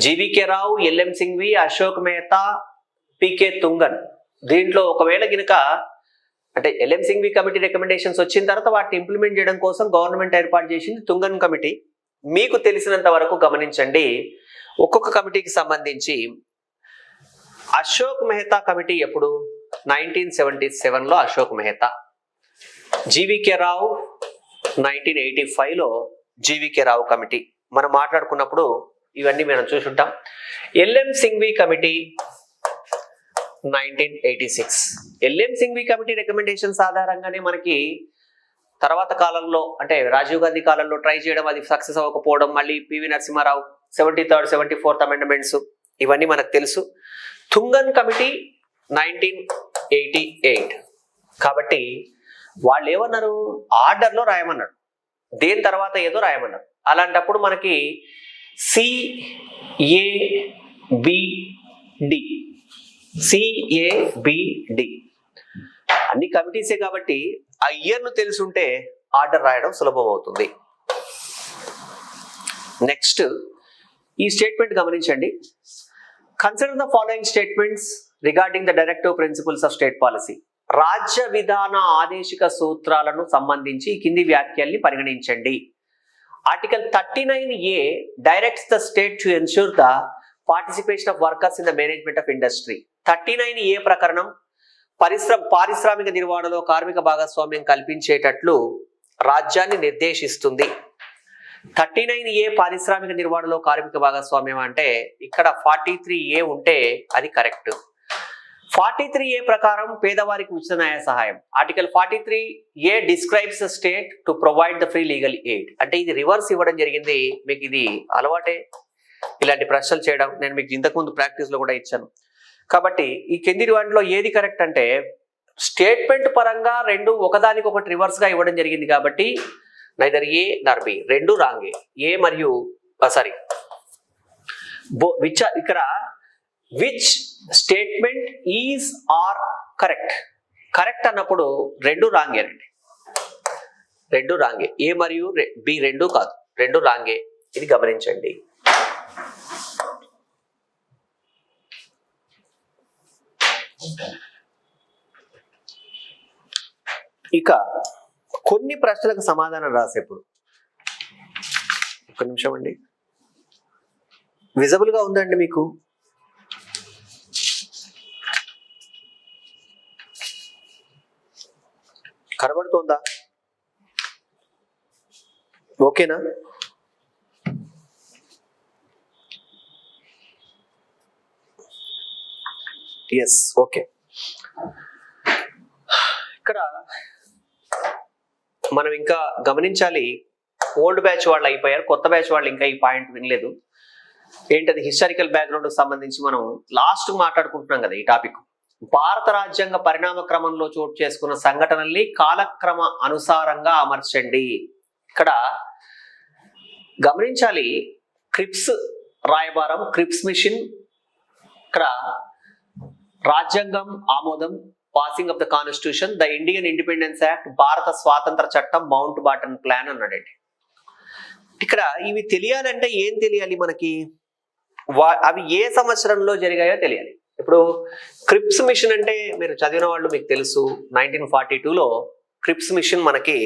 GVK Rao, LM Singhvi, Ashok Mehta, PK Thungon. దీంట్లో ఒకవేళ గినక అంటే ఎల్ఎం సింఘ్వి కమిటీ రికమెండేషన్స్ వచ్చిన తర్వాత వాటిని ఇంప్లిమెంట్ చేయడం కోసం గవర్నమెంట్ ఏర్పాటు చేసింది తుంగన్ కమిటీ. మీకు తెలిసినంత వరకు గమనించండి, ఒక్కొక్క కమిటీకి సంబంధించి అశోక్ మెహతా కమిటీ ఎప్పుడు? 1977లో అశోక్ మెహతా. జీవీకే రావు 1985లో జీవీకే రావు కమిటీ. మనం మాట్లాడుకున్నప్పుడు ఇవన్నీ మనం చూసుంటాం. LM Singhvi committee 1986. LM Singhvi committee recommendations ఆధారంగానే మనకి తర్వాత కాలంలో అంటే రాజీవ్ గాంధీ కాలంలో ట్రై చేయడం, అది సక్సెస్ అవ్వకపోవడం, మళ్ళీ PV Narasimha Rao 73rd 74th amendments, ఇవన్నీ మనకు తెలుసు. తుంగన్ కమిటీ 1988. కాబట్టి వాళ్ళు ఏమన్నారు? ఆర్డర్లో రాయమన్నాడు, దేని తర్వాత ఏదో రాయమన్నారు. అలాంటప్పుడు మనకి CABD అన్ని కమిటీసే కాబట్టి ఆ ఇయర్ను తెలుసుంటే ఆర్డర్ రాయడం సులభం అవుతుంది. నెక్స్ట్ ఈ స్టేట్మెంట్ గమనించండి. Consider the following statements regarding the directive principles of state policy. రాజ్య విధాన ఆదేశిక సూత్రాలను సంబంధించి కింది వ్యాఖ్యల్ని పరిగణించండి. Article 39A directs the state to ensure the participation of workers in the management of industry. 39A ప్రకరణం పారిశ్రామిక నిర్వహణలో కార్మిక భాగస్వామ్యం కల్పించేటట్లు రాజ్యాన్ని నిర్దేశిస్తుంది. 39A పారిశ్రామిక నిర్వహణలో కార్మిక భాగస్వామ్యం అంటే ఇక్కడ 43A ఉంటే అది కరెక్ట్. 43A ప్రకారం పేదవారికి ఉచిత న్యాయ సహాయం. Article 43A describes the state to provide the free legal aid. అంటే ఇది రివర్స్ ఇవ్వడం జరిగింది. మీకు ఇది అలవాటే ఇలాంటి ప్రశ్నలు చేయడం. నేను మీకు ఇంతకుముందు ప్రాక్టీస్ లో కూడా ఇచ్చాను. కాబట్టి ఈ కింది వాటిలో ఏది కరెక్ట్ అంటే స్టేట్మెంట్ పరంగా రెండు ఒకదానికొకటి రివర్స్ గా ఇవ్వడం జరిగింది. కాబట్టి నైదర్ ఏ నర్ బి, రెండు రాంగే. ఏ మరియు సారీ ఇక్కడ which statement is are correct. Correct అన్నప్పుడు రెండు రాంగే అండి, రెండు రాంగే. ఏ మరియు బి రెండు కాదు, రెండు రాంగే. ఇది గమనించండి. ఇక కొన్ని ప్రశ్నలకు సమాధానం రాసేప్పుడు ఒక నిమిషం అండి. విజిబుల్ గా ఉందండి మీకు? కనబడుతోందా? ఓకేనా? Yes, okay. ఇక్కడ మనం ఇంకా గమనించాలి, ఓల్డ్ బ్యాచ్ వాళ్ళు అయిపోయారు, కొత్త బ్యాచ్ వాళ్ళు ఇంకా ఈ పాయింట్ వినలేదు. ఏంటది? హిస్టారికల్ బ్యాక్గ్రౌండ్ సంబంధించి మనం లాస్ట్ మాట్లాడుకుంటున్నాం కదా ఈ టాపిక్. భారత రాజ్యాంగ పరిణామ క్రమంలో చోటు చేసుకున్న సంఘటనల్ని కాలక్రమ అనుసారంగా అమర్చండి. ఇక్కడ గమనించాలి, క్రిప్స్ రాయబారం, క్రిప్స్ మిషన్, ఇక్కడ రాజ్యాంగం ఆమోదం, passing of the constitution, the Indian independence act, భారత స్వాతంత్ర చట్టం, మౌంట్ బాటన్ ప్లాన్ అన్నాడండి. ఇక్కడ ఇవి తెలియాలంటే ఏం తెలియాలి మనకి? అవి ఏ సంవత్సరంలో జరిగాయో తెలియాలి. ఇప్పుడు క్రిప్స్ మిషన్ అంటే మీరు చదివిన వాళ్ళు మీకు తెలుసు, 1942లో క్రిప్స్ మిషన్ మనకి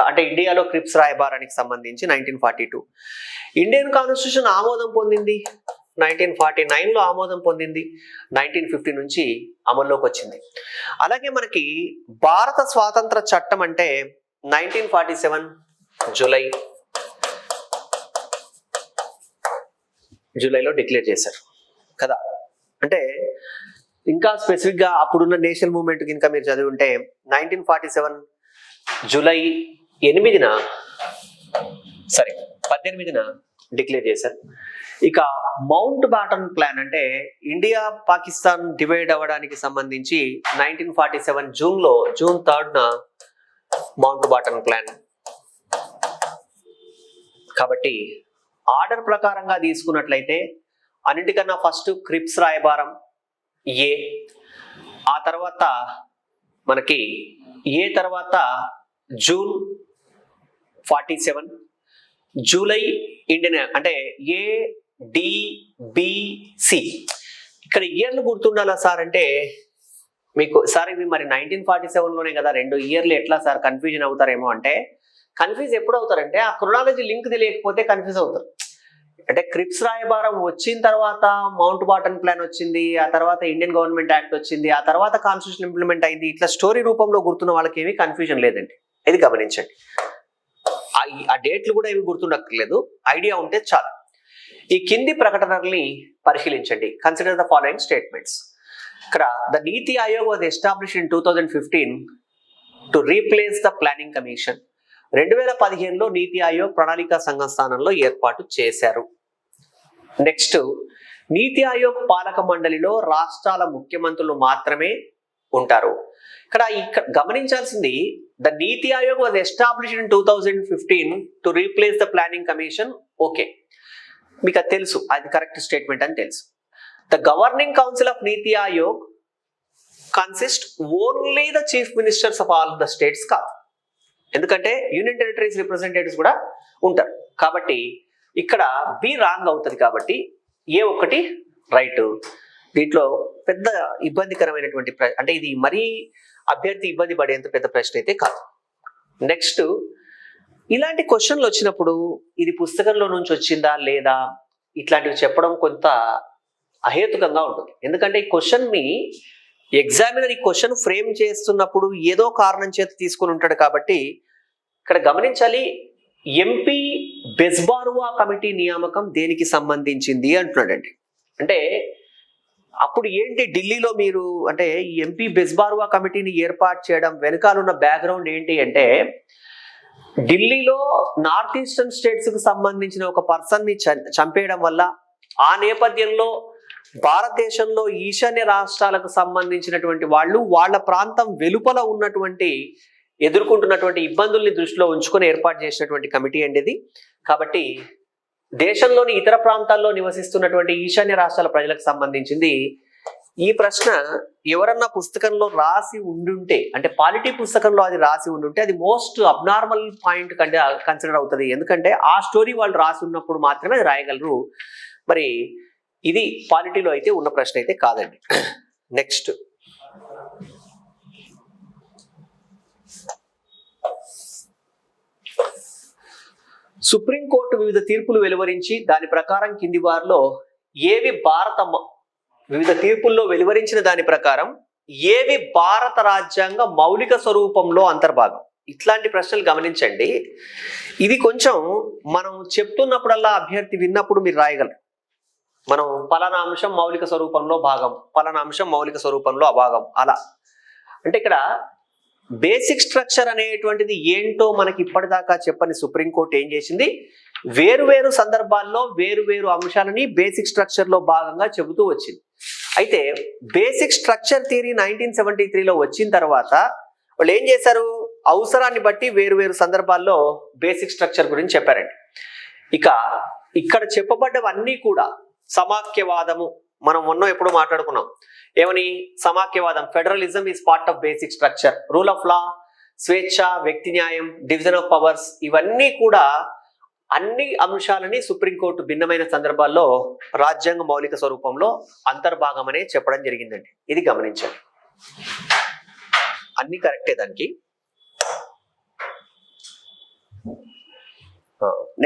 అంటే ఇండియాలో క్రిప్స్ రాయబారానికి సంబంధించి 1942. ఇండియన్ కాన్స్టిట్యూషన్ ఆమోదం పొందింది 1949లో, ఆమోదం పొందింది 1950 నుంచి అమల్లోకి వచ్చింది. అలాగే మనకి భారత స్వాతంత్ర చట్టం అంటే 1947 జూలైలో డిక్లేర్ చేశారు కదా. అంటే ఇంకా స్పెసిఫిక్ గా అప్పుడున్న నేషనల్ మూవ్మెంట్ కనుక మీరు చదివి ఉంటే 1947 జూలై 18న 18న డిక్లేర్ చేశారు. ఇక మౌంట్ బాటన్ ప్లాన్ అంటే ఇండియా పాకిస్తాన్ డివైడ్ అవ్వడానికి సంబంధించి 1947 జూన్ 3న మౌంట్ బాటన్ ప్లాన్. కాబట్టి ఆర్డర్ ప్రకారంగా తీసుకున్నట్లయితే అన్నిటికన్నా ఫస్ట్ క్రిప్స్ రాయబారం ఏ, ఆ తర్వాత మనకి ఏ తర్వాత జూన్ 47, జూలై ఇండియన్ అంటే ADBC. ఇక్కడ ఇయర్లు గుర్తుండాలా సార్ అంటే మీకు సార్ ఇవి మరి 1947లోనే కదా, 2 ఇయర్లు ఎట్లా సార్ కన్ఫ్యూజన్ అవుతారేమో అంటే, కన్ఫ్యూజ్ ఎప్పుడు అవుతారంటే ఆ క్రొనాలజీ లింక్ తెలియకపోతే కన్ఫ్యూజ్ అవుతారు. అంటే క్రిప్స్ రాయబారం వచ్చిన తర్వాత మౌంట్ బాటన్ ప్లాన్ వచ్చింది, ఆ తర్వాత ఇండియన్ గవర్నమెంట్ యాక్ట్ వచ్చింది, ఆ తర్వాత కాన్స్టిట్యూషన్ ఇంప్లిమెంట్ అయింది. ఇట్లా స్టోరీ రూపంలో గుర్తున్న వాళ్ళకి ఏమీ కన్ఫ్యూజన్ లేదండి. ఇది గమనించండి. ఆ డేట్లు కూడా ఏమి గుర్తుండక్కర్లేదు, ఐడియా ఉంటే చాలు. ఈ కింది ప్రకటనల్ని పరిశీలించండి. Consider the following statements. ఇక్కడ the NITI Aayog was established in 2015 to replace the planning commission. 2015లో నీతి ఆయోగ్ ప్రణాళికా సంఘం స్థానంలో ఏర్పాటు చేశారు. నెక్స్ట్, నీతి ఆయోగ్ పాలక మండలిలో రాష్ట్రాల ముఖ్యమంత్రులు మాత్రమే ఉంటారు. ఇక్కడ గమనించాల్సింది, the NITI Aayog was established in 2015 to replace the planning commission. Okay, మీకు అది తెలుసు, అది కరెక్ట్ స్టేట్మెంట్ అని తెలుసు. The governing council of NITI Aayog consist only the chief ministers of all the states కాదు, ఎందుకంటే యూనియన్ టెరిటరీస్ రిప్రజెంటేటివ్స్ కూడా ఉంటారు. కాబట్టి ఇక్కడ బి రాంగ్ అవుతుంది, కాబట్టి ఏ ఒకటి రైట్. దీంట్లో పెద్ద ఇబ్బందికరమైనటువంటి అంటే ఇది మరీ అభ్యర్థి ఇబ్బంది పడేంత పెద్ద ప్రశ్న అయితే కాదు. నెక్స్ట్, ఇలాంటి క్వశ్చన్లు వచ్చినప్పుడు ఇది పుస్తకంలో నుంచి వచ్చిందా లేదా ఇట్లాంటివి చెప్పడం కొంత అహేతుకంగా ఉంటుంది. ఎందుకంటే ఈ క్వశ్చన్ని ఎగ్జామినర్ ఈ క్వశ్చన్ ఫ్రేమ్ చేస్తున్నప్పుడు ఏదో కారణం చేత తీసుకుని ఉంటాడు. కాబట్టి ఇక్కడ గమనించాలి, ఎంపీ బెస్బారువా కమిటీ నియామకం దేనికి సంబంధించింది అంటున్నాడండి. అంటే అప్పుడు ఏంటి ఢిల్లీలో మీరు అంటే ఈ ఎంపీ బెస్బారువా కమిటీని ఏర్పాటు చేయడం వెనకాలన్న బ్యాక్గ్రౌండ్ ఏంటి అంటే, ఢిల్లీలో నార్త్ ఈస్టర్న్ స్టేట్స్ కు సంబంధించిన ఒక పర్సన్ ని చంపేయడం వల్ల, ఆ నేపథ్యంలో భారతదేశంలో ఈశాన్య రాష్ట్రాలకు సంబంధించినటువంటి వాళ్ళు వాళ్ళ ప్రాంతం వెలుపల ఉన్నటువంటి ఎదుర్కొంటున్నటువంటి ఇబ్బందుల్ని దృష్టిలో ఉంచుకొని ఏర్పాటు చేసినటువంటి కమిటీ అండి ఇది. కాబట్టి దేశంలోని ఇతర ప్రాంతాల్లో నివసిస్తున్నటువంటి ఈశాన్య రాష్ట్రాల ప్రజలకు సంబంధించింది. ఈ ప్రశ్న ఎవరన్నా పుస్తకంలో రాసి ఉండుంటే, అంటే పాలిటీ పుస్తకంలో అది రాసి ఉండుంటే అది మోస్ట్ అబ్నార్మల్ పాయింట్ కంటే కన్సిడర్ అవుతుంది. ఎందుకంటే ఆ స్టోరీ వాళ్ళు రాసి ఉన్నప్పుడు మాత్రమే అది రాయగలరు. మరి ఇది పాలిటీలో అయితే ఉన్న ప్రశ్న అయితే కాదండి. నెక్స్ట్, సుప్రీంకోర్టు వివిధ తీర్పులు వెలువరించి దాని ప్రకారం కింది వారిలో ఏవి వివిధ తీర్పుల్లో వెలువరించిన దాని ప్రకారం ఏవి భారత రాజ్యాంగ మౌలిక స్వరూపంలో అంతర్భాగం. ఇట్లాంటి ప్రశ్నలు గమనించండి. ఇది కొంచెం మనం చెప్తున్నప్పుడల్లా అభ్యర్థి విన్నప్పుడు మీరు రాయగలరు. మనం పలానా అంశం మౌలిక స్వరూపంలో భాగం, పలానా అంశం మౌలిక స్వరూపంలో అభాగం, అలా. అంటే ఇక్కడ బేసిక్ స్ట్రక్చర్ అనేటువంటిది ఏంటో మనకి ఇప్పటిదాకా చెప్పని సుప్రీంకోర్టు ఏం చేసింది, వేరువేరు సందర్భాల్లో వేరువేరు అంశాలని బేసిక్ స్ట్రక్చర్ లో భాగంగా చెబుతూ వచ్చింది. అయితే బేసిక్ స్ట్రక్చర్ థియరీ 1973లో వచ్చిన తర్వాత వాళ్ళు ఏం చేశారు, అవసరాన్ని బట్టి వేరువేరు సందర్భాల్లో బేసిక్ స్ట్రక్చర్ గురించి చెప్పారండి. ఇక ఇక్కడ చెప్పబడ్డవన్నీ కూడా సమాఖ్యవాదము, మనం మొన్న ఎప్పుడు మాట్లాడుకున్నాం. ఏమని? సమాఖ్యవాదం, federalism is part of basic structure, rule of law, స్వేచ్ఛ, వ్యక్తి న్యాయం, డివిజన్ ఆఫ్ పవర్స్, ఇవన్నీ కూడా అన్ని అంశాలని సుప్రీంకోర్టు భిన్నమైన సందర్భాల్లో రాజ్యాంగ మౌలిక స్వరూపంలో అంతర్భాగం అనే చెప్పడం జరిగిందండి. ఇది గమనించాలి. అన్ని కరెక్టే దానికి.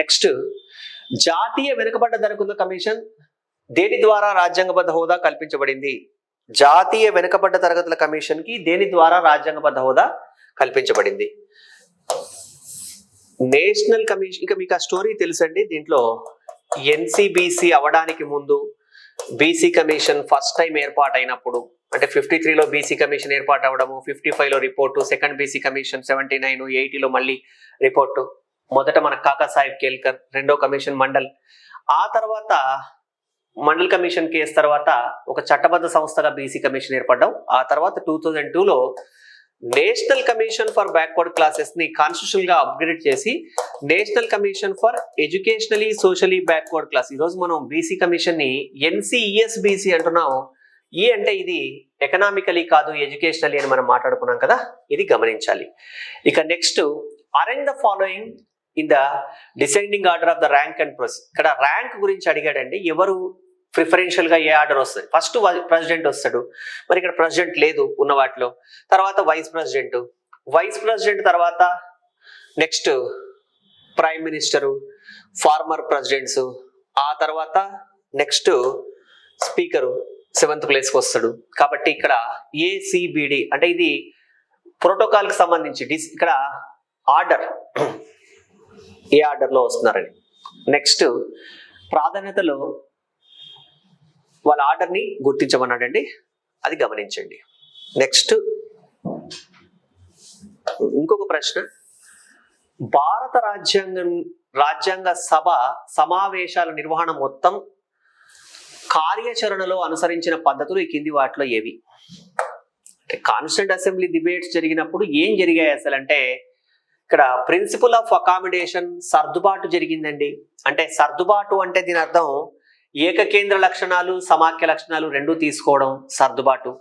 నెక్స్ట్, జాతీయ వెనుకబడ్డ తరగతుల కమిషన్ దేని ద్వారా రాజ్యాంగబద్ధ హోదా కల్పించబడింది? జాతీయ వెనుకబడ్డ తరగతుల కమిషన్ కి దేని ద్వారా రాజ్యాంగబద్ధ హోదా కల్పించబడింది? National commission. ఇక మీకు ఆ స్టోరీ తెలుసండి. దీంట్లో ఎన్సిబిసి అవడానికి ముందు బీసీ కమిషన్ ఫస్ట్ టైం ఏర్పాటైనప్పుడు, అంటే 53లో బీసీ కమిషన్ ఏర్పాటు అవడము, 55లో రిపోర్టు, సెకండ్ బీసీ కమిషన్ 79, 80లో మళ్ళీ రిపోర్టు. మొదట మన కాకా సాహెబ్ కేల్కర్, రెండో కమిషన్ మండల్, ఆ తర్వాత మండల్ కమిషన్ కేసు తర్వాత ఒక చట్టబద్ధ సంస్థగా బీసీ కమిషన్ ఏర్పడ్డాం. ఆ తర్వాత 2002లో national commission for backward classes ని కాన్స్టిట్యూషన్ గా అప్గ్రేడ్ చేసి national commission for educationally socially backward class. ఈ రోజు మనం బీసీ కమిషన్ ని NCESBC అంటున్నాం. ఈ అంటే ఇది ఎకనామికలీ కాదు, ఎడ్యుకేషనలీ అని మనం మాట్లాడుకున్నాం కదా, ఇది గమనించాలి. ఇక next, arrange the following in the descending order of the rank and process. ఇక్కడ ర్యాంక్ గురించి అడిగాడండి. ఎవరు ప్రిఫరెన్షియల్ గా ఏ ఆర్డర్ వస్తుంది? ఫస్ట్ ప్రెసిడెంట్ వస్తాడు, మరి ఇక్కడ ప్రెసిడెంట్ లేదు ఉన్న వాటిలో. తర్వాత వైస్ ప్రెసిడెంట్ తర్వాత next prime minister, former presidents, ఆ తర్వాత నెక్స్ట్ స్పీకరు 7th ప్లేస్కి వస్తాడు. కాబట్టి ఇక్కడ ACBD అంటే ఇది ప్రోటోకాల్ కి సంబంధించి ఇక్కడ ఆర్డర్ ఏ ఆర్డర్లో వస్తున్నారని. నెక్స్ట్ ప్రాధాన్యతలో వాళ్ళ ఆర్డర్ని గుర్తించమన్నాడండి, అది గమనించండి. నెక్స్ట్ ఇంకొక ప్రశ్న, భారత రాజ్యాంగ సభ సమావేశాల నిర్వహణ మొత్తం కార్యాచరణలో అనుసరించిన పద్ధతులు ఈ కింది వాటిలో ఏవి? అంటే కాన్స్టిట్యూంట్ అసెంబ్లీ డిబేట్స్ జరిగినప్పుడు ఏం జరిగాయి అసలు అంటే, ఇక్కడ ప్రిన్సిపల్ ఆఫ్ అకామిడేషన్ సర్దుబాటు జరిగిందండి. అంటే సర్దుబాటు అంటే దీని అర్థం ఏకకేంద్ర లక్షణాలు సమాఖ్య లక్షణాలు రెండూ తీసుకోవడం సర్దుబాటు.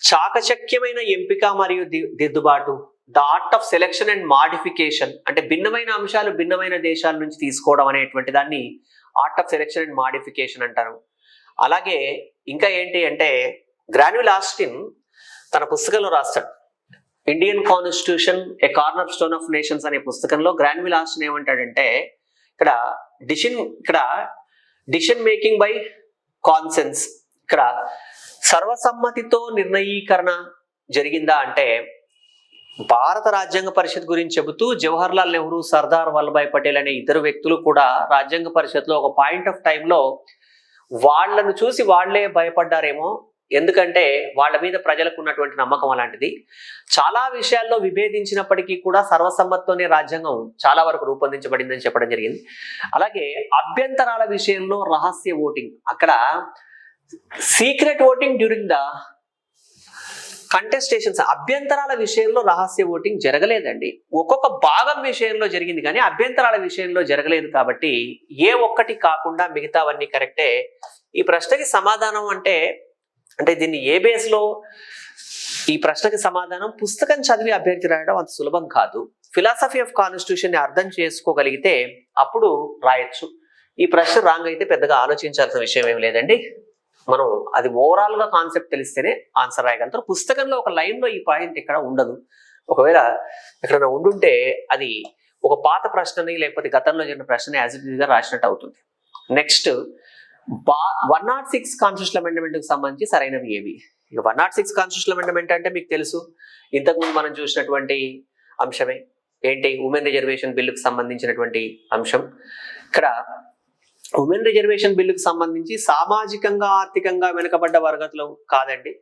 చాకచక్యమైన ఎంపిక మరియు దిద్దుబాటు, the art of selection and modification అంటే భిన్నమైన అంశాలు భిన్నమైన దేశాల నుంచి తీసుకోవడం అనేటువంటి దాన్ని art of selection and modification అంటారు. అలాగే ఇంకా ఏంటి అంటే, గ్రాన్యుల్ ఆస్టిన్ తన పుస్తకంలో రాస్తాడు, Indian constitution A corner stone of nations అనే పుస్తకంలో గ్రాన్యుల్ ఆస్టిన్ ఏమంటాడంటే, ఇక్కడ డిసిషన్ మేకింగ్ బై కాన్సెన్స్, ఇక్కడ సర్వసమ్మతితో నిర్ణయీకరణ జరిగిందా అంటే, భారత రాజ్యాంగ పరిషత్ గురించి చెబుతూ జవహర్ లాల్ నెహ్రూ, సర్దార్ వల్లభాయ్ పటేల్ అనే ఇద్దరు వ్యక్తులు కూడా రాజ్యాంగ పరిషత్లో ఒక పాయింట్ ఆఫ్ టైంలో వాళ్లను చూసి వాళ్లే భయపడ్డారేమో, ఎందుకంటే వాళ్ళ మీద ప్రజలకు ఉన్నటువంటి నమ్మకం అలాంటిది. చాలా విషయాల్లో విభేదించినప్పటికీ కూడా సర్వసమ్మతితోనే రాజ్యాంగం చాలా వరకు రూపొందించబడిందని చెప్పడం జరిగింది. అలాగే అభ్యంతరాల విషయంలో రహస్య ఓటింగ్, అక్కడ సీక్రెట్ ఓటింగ్ డ్యూరింగ్ ద కంటెస్టేషన్స్, అభ్యంతరాల విషయంలో రహస్య ఓటింగ్ జరగలేదండి. ఒక్కొక్క భాగం విషయంలో జరిగింది కానీ అభ్యంతరాల విషయంలో జరగలేదు. కాబట్టి ఏ ఒక్కటి కాకుండా మిగతావన్నీ కరెక్టే. ఈ ప్రశ్నకి సమాధానం అంటే దీన్ని ఏ బేస్లో, ఈ ప్రశ్నకి సమాధానం పుస్తకం చదివి అభ్యర్థి రాయడం అంత సులభం కాదు. ఫిలాసఫీ ఆఫ్ కాన్స్టిట్యూషన్ ని అర్థం చేసుకోగలిగితే అప్పుడు రాయొచ్చు. ఈ ప్రశ్న రాంగ్ అయితే పెద్దగా ఆలోచించాల్సిన విషయం ఏమి లేదండి. మనం అది ఓవరాల్ గా కాన్సెప్ట్ తెలిస్తేనే ఆన్సర్ రాయగలుగుతారు. పుస్తకంలో ఒక లైన్ లో ఈ పాయింట్ ఇక్కడ ఉండదు. ఒకవేళ ఎక్కడైనా ఉండుంటే అది ఒక పాత ప్రశ్నని లేకపోతే గతంలో జరిగిన ప్రశ్నని యాజ్ ఇట్ ఈజ్ గా రాసినట్టు అవుతుంది. నెక్స్ట్ 106 కాన్స్టిట్యూషన్ అమెండ్మెంట్ కి సంబంధించి సరైనవి ఏవి? ఇక 106 కాన్స్టిట్యూషన్ అమెండ్మెంట్ అంటే మీకు తెలుసు, ఇంతకుముందు మనం చూసినటువంటి అంశమే. ఏంటి? ఉమెన్ రిజర్వేషన్ బిల్లుకు సంబంధించినటువంటి అంశం. ఇక్కడ ఉమెన్ రిజర్వేషన్ బిల్లుకు సంబంధించి సామాజికంగా ఆర్థికంగా వెనుకబడ్డ వర్గాలు కాదండి.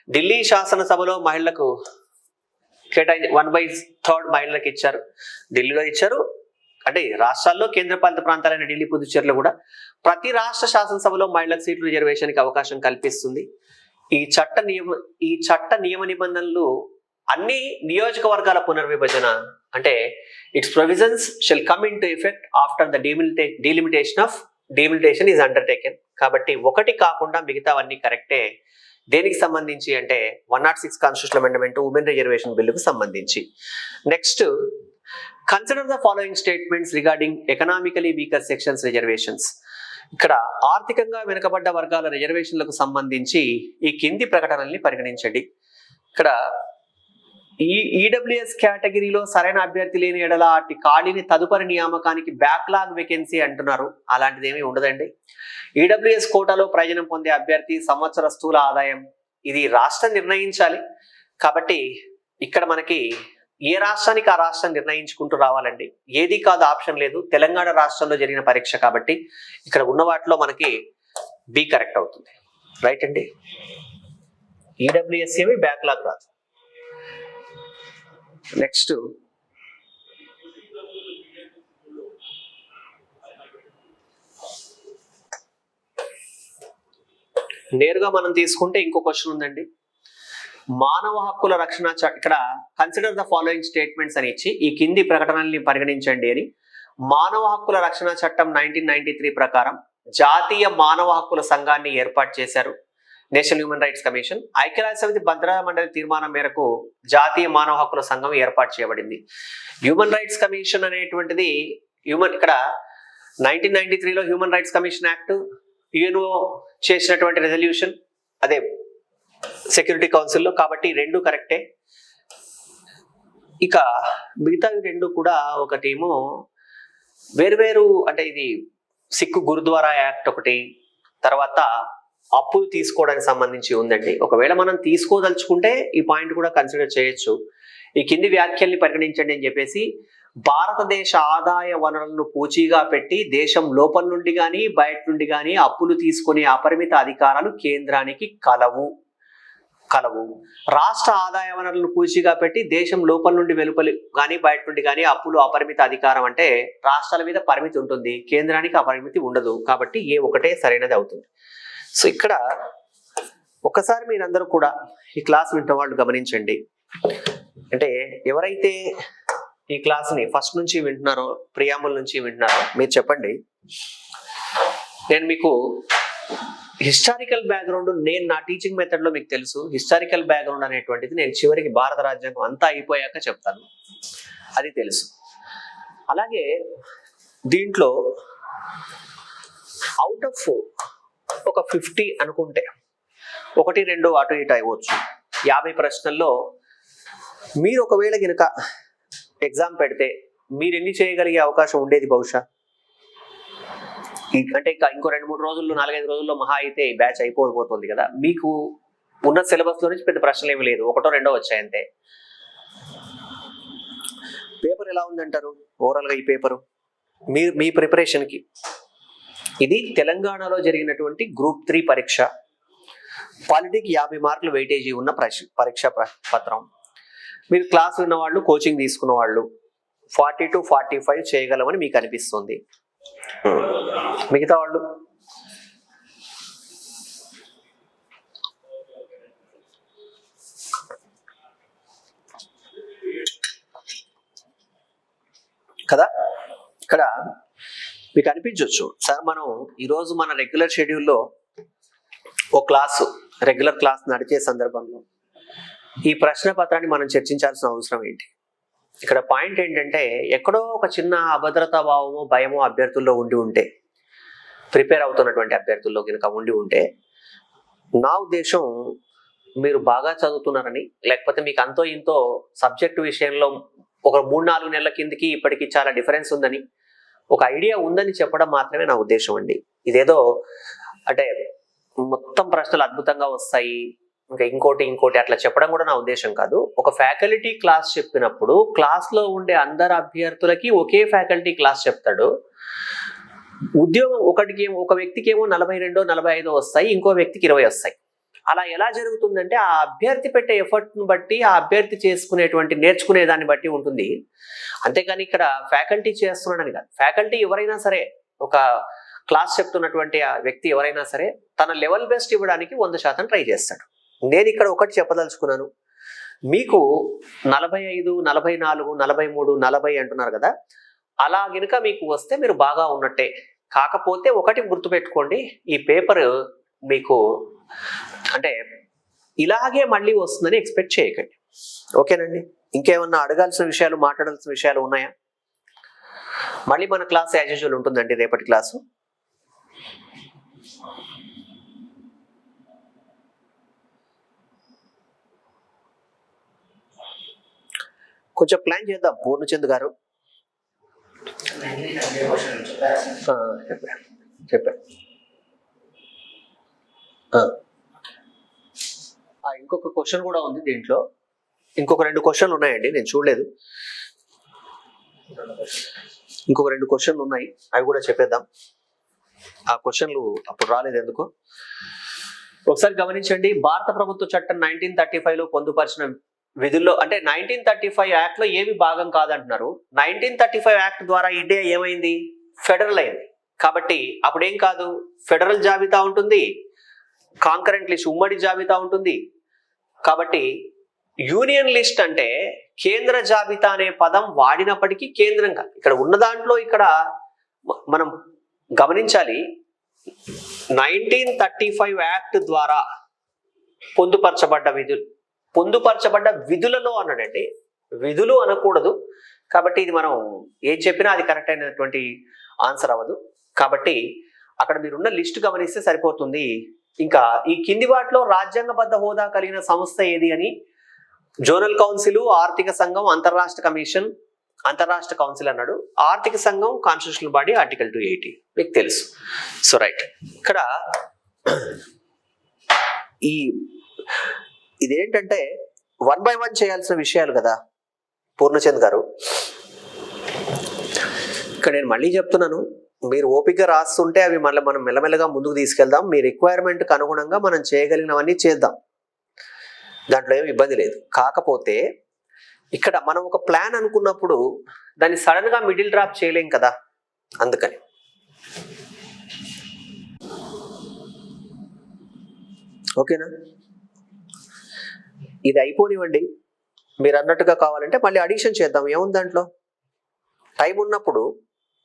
ఢిల్లీ శాసనసభలో మహిళలకు కేటాయించి 1/3 మహిళలకు ఇచ్చారు, ఢిల్లీలో ఇచ్చారు. అంటే రాష్ట్రాల్లో కేంద్రపాలిత ప్రాంతాలైన ఢిల్లీ, పుదుచ్చేరిలో కూడా ప్రతి రాష్ట్ర శాసనసభలో మహిళలకు సీట్లు రిజర్వేషన్కి అవకాశం కల్పిస్తుంది. ఈ చట్ట నియమ నిబంధనలు అన్ని నియోజకవర్గాల పునర్విభజన అంటే it's provisions shell come in to effect after the delimitation is undertaken. కాబట్టి ఒకటి కాకుండా మిగతావన్నీ కరెక్టే. దేనికి సంబంధించి అంటే 106 కాన్స్టిట్యూషన్ అమెండ్మెంట్ ఉమెన్ రిజర్వేషన్ బిల్లుకు సంబంధించి. Next, consider the following statements regarding economically weaker sections reservations. ఇక్కడ ఆర్థికంగా వెనుకబడ్డ వర్గాల రిజర్వేషన్లకు సంబంధించి ఈ కింది ప్రకటనల్ని పరిగణించండి. ఇక్కడ ఈడబ్ల్యూఎస్ కేటగిరీలో సరైన అభ్యర్థి లేని ఎడల అట్టి ఖాళీని తదుపరి నియామకానికి బ్యాక్లాగ్ వేకెన్సీ అంటున్నారు. అలాంటిది ఏమీ ఉండదండి. ఈడబ్ల్యూఎస్ కోటాలో ప్రయోజనం పొందే అభ్యర్థి సంవత్సర స్థూల ఆదాయం ఇది రాష్ట్రం నిర్ణయించాలి. కాబట్టి ఇక్కడ మనకి ఏ రాష్ట్రానికి ఆ రాష్ట్రం నిర్ణయించుకుంటూ రావాలండి. ఏది కాదు, ఆప్షన్ లేదు. తెలంగాణ రాష్ట్రంలో జరిగిన పరీక్ష కాబట్టి ఇక్కడ ఉన్న వాటిలో మనకి బి కరెక్ట్ అవుతుంది. రైట్ అండి. ఈడబ్ల్యూఎస్ ఏమి బ్యాక్లాగ్ రాదు. నెక్స్ట్, నేరుగా మనం తీసుకుంటే ఇంకో క్వశ్చన్ ఉందండి. మానవ హక్కుల రక్షణ ఇక్కడ కన్సిడర్ ద ఫాలోయింగ్ స్టేట్మెంట్స్ అని ఇచ్చి ఈ కింది ప్రకటనల్ని పరిగణించండి అని. మానవ హక్కుల రక్షణ చట్టం 1993 ప్రకారం జాతీయ మానవ హక్కుల సంఘాన్ని ఏర్పాటు చేశారు, నేషనల్ హ్యూమన్ రైట్స్ కమిషన్. ఐక్యరాజ్య సమితి భద్రతా మండలి తీర్మానం మేరకు జాతీయ మానవ హక్కుల సంఘం ఏర్పాటు చేయబడింది. హ్యూమన్ రైట్స్ కమిషన్ అనేటువంటిది ఇక్కడ 1993లో human rights commission act, UNO చేసినటువంటి రెజల్యూషన్ అదే సెక్యూరిటీ కౌన్సిల్లో, కాబట్టి రెండు కరెక్టే. ఇక మిగతావి రెండు కూడా ఒకటేమో వేరువేరు, అంటే ఇది సిక్కు గురుద్వారా యాక్ట్ ఒకటి, తర్వాత అప్పులు తీసుకోవడానికి సంబంధించి ఉందండి. ఒకవేళ మనం తీసుకోదలుచుకుంటే ఈ పాయింట్ కూడా కన్సిడర్ చేయొచ్చు. ఈ కింది వ్యాఖ్యల్ని పరిగణించండి అని చెప్పేసి, భారతదేశ ఆదాయ వనరులను పూచీగా పెట్టి దేశం లోపల నుండి కానీ బయట నుండి కానీ అప్పులు తీసుకునే అపరిమిత అధికారాలు కేంద్రానికి కలవు. రాష్ట్ర ఆదాయ వనరులను పూచీగా పెట్టి దేశం లోపల నుండి వెలుపలి కానీ బయట నుండి కానీ అప్పులు అపరిమిత అధికారం అంటే రాష్ట్రాల మీద పరిమితి ఉంటుంది, కేంద్రానికి అపరిమితి ఉండదు. కాబట్టి ఏ ఒకటే సరైనది అవుతుంది. సో ఇక్కడ ఒకసారి మీరందరూ కూడా ఈ క్లాస్ వింటున్న వాళ్ళు గమనించండి. అంటే ఎవరైతే ఈ క్లాస్ని ఫస్ట్ నుంచి వింటున్నారో, ప్రియాంబుల్ నుంచి వింటున్నారో మీరు చెప్పండి. నేను మీకు హిస్టారికల్ బ్యాక్గ్రౌండ్, నేను నా టీచింగ్ మెథడ్లో మీకు తెలుసు హిస్టారికల్ బ్యాక్గ్రౌండ్ అనేటువంటిది నేను చివరికి భారత రాజ్యాంగం అంతా అయిపోయాక చెప్తాను, అది తెలుసు. అలాగే దీంట్లో అవుట్ ఆఫ్ ఒక 50 అనుకుంటే 1-2 అటు ఇటు అవ్వచ్చు. 50 ప్రశ్నల్లో మీరు ఒకవేళ కనుక ఎగ్జామ్ పెడితే మీరు ఎన్ని చేయగలిగే అవకాశం ఉండేది బహుశా? అంటే ఇంకో 2-3 రోజుల్లో 4-5 రోజుల్లో మహా అయితే ఈ బ్యాచ్ అయిపోతుంది కదా. మీకు ఉన్న సిలబస్ లో నుంచి పెద్ద ప్రశ్నలు ఏమి లేదు, 1-2 వచ్చాయంతే. పేపర్ ఎలా ఉందంటారు ఓవరాల్ గా? ఈ పేపరు మీ ప్రిపరేషన్ కి, ఇది తెలంగాణలో జరిగినటువంటి గ్రూప్ 3 పరీక్ష. పాలిటిక్ 50 మార్కులు వెయిటేజీ ఉన్న పరీక్ష పత్రం. మీరు క్లాస్ విన్న వాళ్ళు, కోచింగ్ తీసుకున్న వాళ్ళు 40 to 45 చేయగలమని మీకు అనిపిస్తుంది. మిగతా వాళ్ళు కదా. ఇక్కడ మీకు అనిపించవచ్చు, సార్ మనం ఈరోజు మన రెగ్యులర్ షెడ్యూల్లో రెగ్యులర్ క్లాస్ నడిచే సందర్భంలో ఈ ప్రశ్న పత్రాన్ని మనం చర్చించాల్సిన అవసరం ఏంటి? ఇక్కడ పాయింట్ ఏంటంటే, ఎక్కడో ఒక చిన్న అభద్రతా భావమో భయమో అభ్యర్థుల్లో ఉండి ఉంటే, ప్రిపేర్ అవుతున్నటువంటి అభ్యర్థుల్లో కనుక ఉండి ఉంటే, నా ఉద్దేశం మీరు బాగా చదువుతున్నారని, లేకపోతే మీకు అంతో ఇంతో సబ్జెక్టు విషయంలో ఒక 3-4 నెలల కిందకి ఇప్పటికి చాలా డిఫరెన్స్ ఉందని, ఒక ఐడియా ఉందని చెప్పడం మాత్రమే నా ఉద్దేశం అండి. ఇదేదో అంటే మొత్తం ప్రశ్నలు అద్భుతంగా వస్తాయి, ఇంకా ఇంకోటి అట్లా చెప్పడం కూడా నా ఉద్దేశం కాదు. ఒక ఫ్యాకల్టీ క్లాస్ చెప్పినప్పుడు క్లాస్లో ఉండే అందరు అభ్యర్థులకి ఒకే ఫ్యాకల్టీ క్లాస్ చెప్తాడు. ఉద్యోగం ఒక వ్యక్తికి ఏమో 42-45 వస్తాయి, ఇంకో వ్యక్తికి 20 వస్తాయి. అలా ఎలా జరుగుతుందంటే ఆ అభ్యర్థి పెట్టే ఎఫర్ట్ను బట్టి, ఆ అభ్యర్థి నేర్చుకునే దాన్ని బట్టి ఉంటుంది. అంతేకాని ఇక్కడ ఫ్యాకల్టీ చేస్తున్నాడని కాదు. ఫ్యాకల్టీ ఎవరైనా సరే, ఒక క్లాస్ చెప్తున్నటువంటి ఆ వ్యక్తి ఎవరైనా సరే తన లెవెల్ బెస్ట్ ఇవ్వడానికి 100% ట్రై చేస్తాడు. నేను ఇక్కడ ఒకటి చెప్పదలుచుకున్నాను, మీకు 45, 44, 43, 40 అంటున్నారు కదా, అలా గనుక మీకు వస్తే మీరు బాగా ఉన్నట్టే. కాకపోతే ఒకటి గుర్తుపెట్టుకోండి, ఈ పేపర్ మీకు అంటే ఇలాగే మళ్ళీ వస్తుందని ఎక్స్పెక్ట్ చేయకండి. ఓకేనండి? ఇంకేమన్నా అడగాల్సిన విషయాలు, మాట్లాడాల్సిన విషయాలు ఉన్నాయా? మళ్ళీ మన క్లాస్ యాజ్ యూజువల్ ఉంటుందండి రేపటి క్లాసు. కొంచెం ప్లాన్ చేద్దాం. పూర్ణచంద్ గారు చెప్పారు. ఇంకొక క్వశ్చన్ కూడా ఉంది దీంట్లో. ఇంకొక 2 క్వశ్చన్లు ఉన్నాయండి, నేను చూడలేదు. ఇంకొక 2 క్వశ్చన్లు ఉన్నాయి, అవి కూడా చెప్పేద్దాం. ఆ క్వశ్చన్లు అప్పుడు రాలేదు ఎందుకు. ఒకసారి గమనించండి, భారత ప్రభుత్వ చట్టం 1935లో పొందుపరిచిన విధుల్లో, అంటే 1935 యాక్ట్ లో ఏవి భాగం కాదంటున్నారు. 1935 యాక్ట్ ద్వారా ఇండియా ఏమైంది? ఫెడరల్ అయింది. కాబట్టి అప్పుడు ఏం కాదు, ఫెడరల్ జాబితా ఉంటుంది, కాంకరెంట్ లిస్ట్ ఉమ్మడి జాబితా ఉంటుంది, కాబట్టి యూనియన్ లిస్ట్ అంటే కేంద్ర జాబితా అనే పదం వాడినప్పటికీ కేంద్రంగా ఇక్కడ ఉన్న దాంట్లో ఇక్కడ మనం గమనించాలి. 1935 యాక్ట్ ద్వారా పొందుపరచబడ్డ విధులలో అన్నాడండి. విధులు అనకూడదు. కాబట్టి ఇది మనం ఏం చెప్పినా అది కరెక్ట్ అయినటువంటి ఆన్సర్ అవ్వదు. కాబట్టి అక్కడ మీరున్న లిస్ట్ గమనిస్తే సరిపోతుంది. ఇంకా ఈ కింది వాటిలో రాజ్యాంగబద్ధ హోదా కలిగిన సంస్థ ఏది అని జోనల్ కౌన్సిల్, ఆర్థిక సంఘం, అంతర్రాష్ట్ర కమిషన్, అంతర్రాష్ట్ర కౌన్సిల్ అన్నాడు. ఆర్థిక సంఘం కాన్స్టిట్యూషనల్ బాడీ ఆర్టికల్ 280 మీకు తెలుసు. సో రైట్, ఇక్కడ ఇదేంటంటే 1 by 1 చేయాల్సిన విషయాలు కదా పూర్ణచంద్ గారు. ఇక్కడ నేను మళ్ళీ చెప్తున్నాను, మీరు ఓపిక రాస్తుంటే అవి మళ్ళీ మనం మెల్లమెల్లగా ముందుకు తీసుకెళ్దాం. మీ రిక్వైర్మెంట్కి అనుగుణంగా మనం చేయగలిగినవన్నీ చేద్దాం, దాంట్లో ఏమి ఇబ్బంది లేదు. కాకపోతే ఇక్కడ మనం ఒక ప్లాన్ అనుకున్నప్పుడు దాన్ని సడన్ గా మిడిల్ డ్రాప్ చేయలేం కదా, అందుకని. ఓకేనా, ఇది అయిపోనివ్వండి. మీరు అన్నట్టుగా కావాలంటే మళ్ళీ అడిషన్ చేద్దాం, ఏముంది దాంట్లో. టైం ఉన్నప్పుడు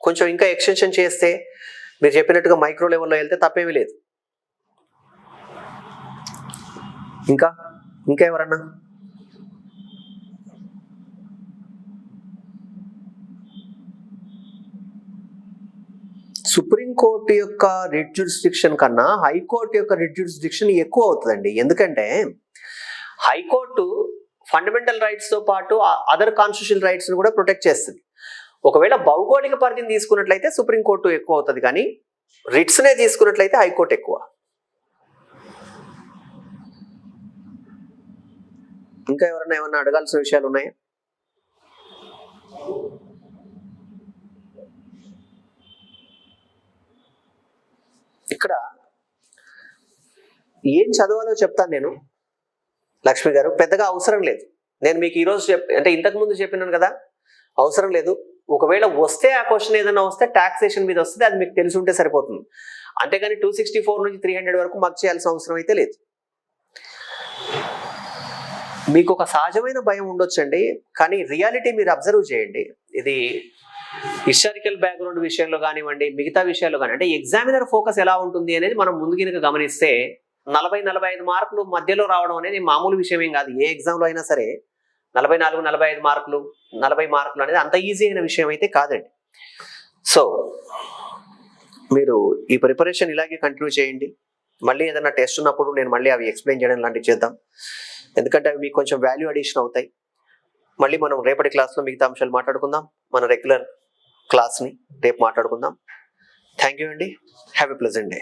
కొంచెం ఇంకా ఎక్స్టెన్షన్ చేస్తే మీరు చెప్పినట్టుగా మైక్రో లెవెల్లో వెళ్తే తప్పేమీ లేదు. ఇంకా ఎవరన్నా? సుప్రీంకోర్టు యొక్క రిట్ జ్యూరిస్డిక్షన్ కన్నా హైకోర్టు యొక్క రిట్ జ్యూరిస్డిక్షన్ ఎక్కువ అవుతుందండి. ఎందుకంటే హైకోర్టు ఫండమెంటల్ రైట్స్ తో పాటు అదర్ కాన్స్టిట్యూషనల్ రైట్స్ ని కూడా ప్రొటెక్ట్ చేస్తుంది. ఒకవేళ భౌగోళిక పరిధిని తీసుకున్నట్లయితే సుప్రీంకోర్టు ఎక్కువ అవుతుంది, కానీ రిట్స్ నే తీసుకున్నట్లయితే హైకోర్టు ఎక్కువ. ఇంకా ఎవరన్నా ఏమన్నా అడగాల్సిన విషయాలు ఉన్నాయా? ఇక్కడ ఏం చదవాలో చెప్తాను నేను. లక్ష్మి గారు, పెద్దగా అవసరం లేదు. నేను మీకు ఈరోజు అంటే ఇంతకు ముందు చెప్పినాను కదా, అవసరం లేదు. ఒకవేళ వస్తే ఆ క్వశ్చన్ ఏదైనా వస్తే టాక్సేషన్ మీద వస్తుంది, అది మీకు తెలిసి ఉంటే సరిపోతుంది. అంతేగాని 264 నుంచి 300 వరకు మాకు చేయాల్సిన అవసరం అయితే లేదు. మీకు ఒక సహజమైన భయం ఉండొచ్చండి, కానీ రియాలిటీ మీరు అబ్జర్వ్ చేయండి. ఇది హిస్టారికల్ బ్యాక్గ్రౌండ్ విషయంలో కానివ్వండి, మిగతా విషయాల్లో కానీ, అంటే ఎగ్జామినర్ ఫోకస్ ఎలా ఉంటుంది అనేది మనం ముందు కనుక గమనిస్తే 40-45 మార్కులు మధ్యలో రావడం అనేది మామూలు విషయం ఏం కాదు. ఏ ఎగ్జామ్లో అయినా సరే 44-45 మార్కులు 40 మార్కులు అనేది అంత ఈజీ అయిన విషయం అయితే కాదండి. సో మీరు ఈ ప్రిపరేషన్ ఇలాగే కంటిన్యూ చేయండి. మళ్ళీ ఏదైనా టెస్ట్ ఉన్నప్పుడు నేను మళ్ళీ అవి ఎక్స్ప్లెయిన్ చేయడం లాంటివి చేద్దాం, ఎందుకంటే అవి మీకు కొంచెం వాల్యూ అడిషన్ అవుతాయి. మళ్ళీ మనం రేపటి క్లాస్లో మిగతా అంశాలు మాట్లాడుకుందాం. మన రెగ్యులర్ క్లాస్ని రేపు మాట్లాడుకుందాం. థ్యాంక్ యూ అండి. Have a pleasant day.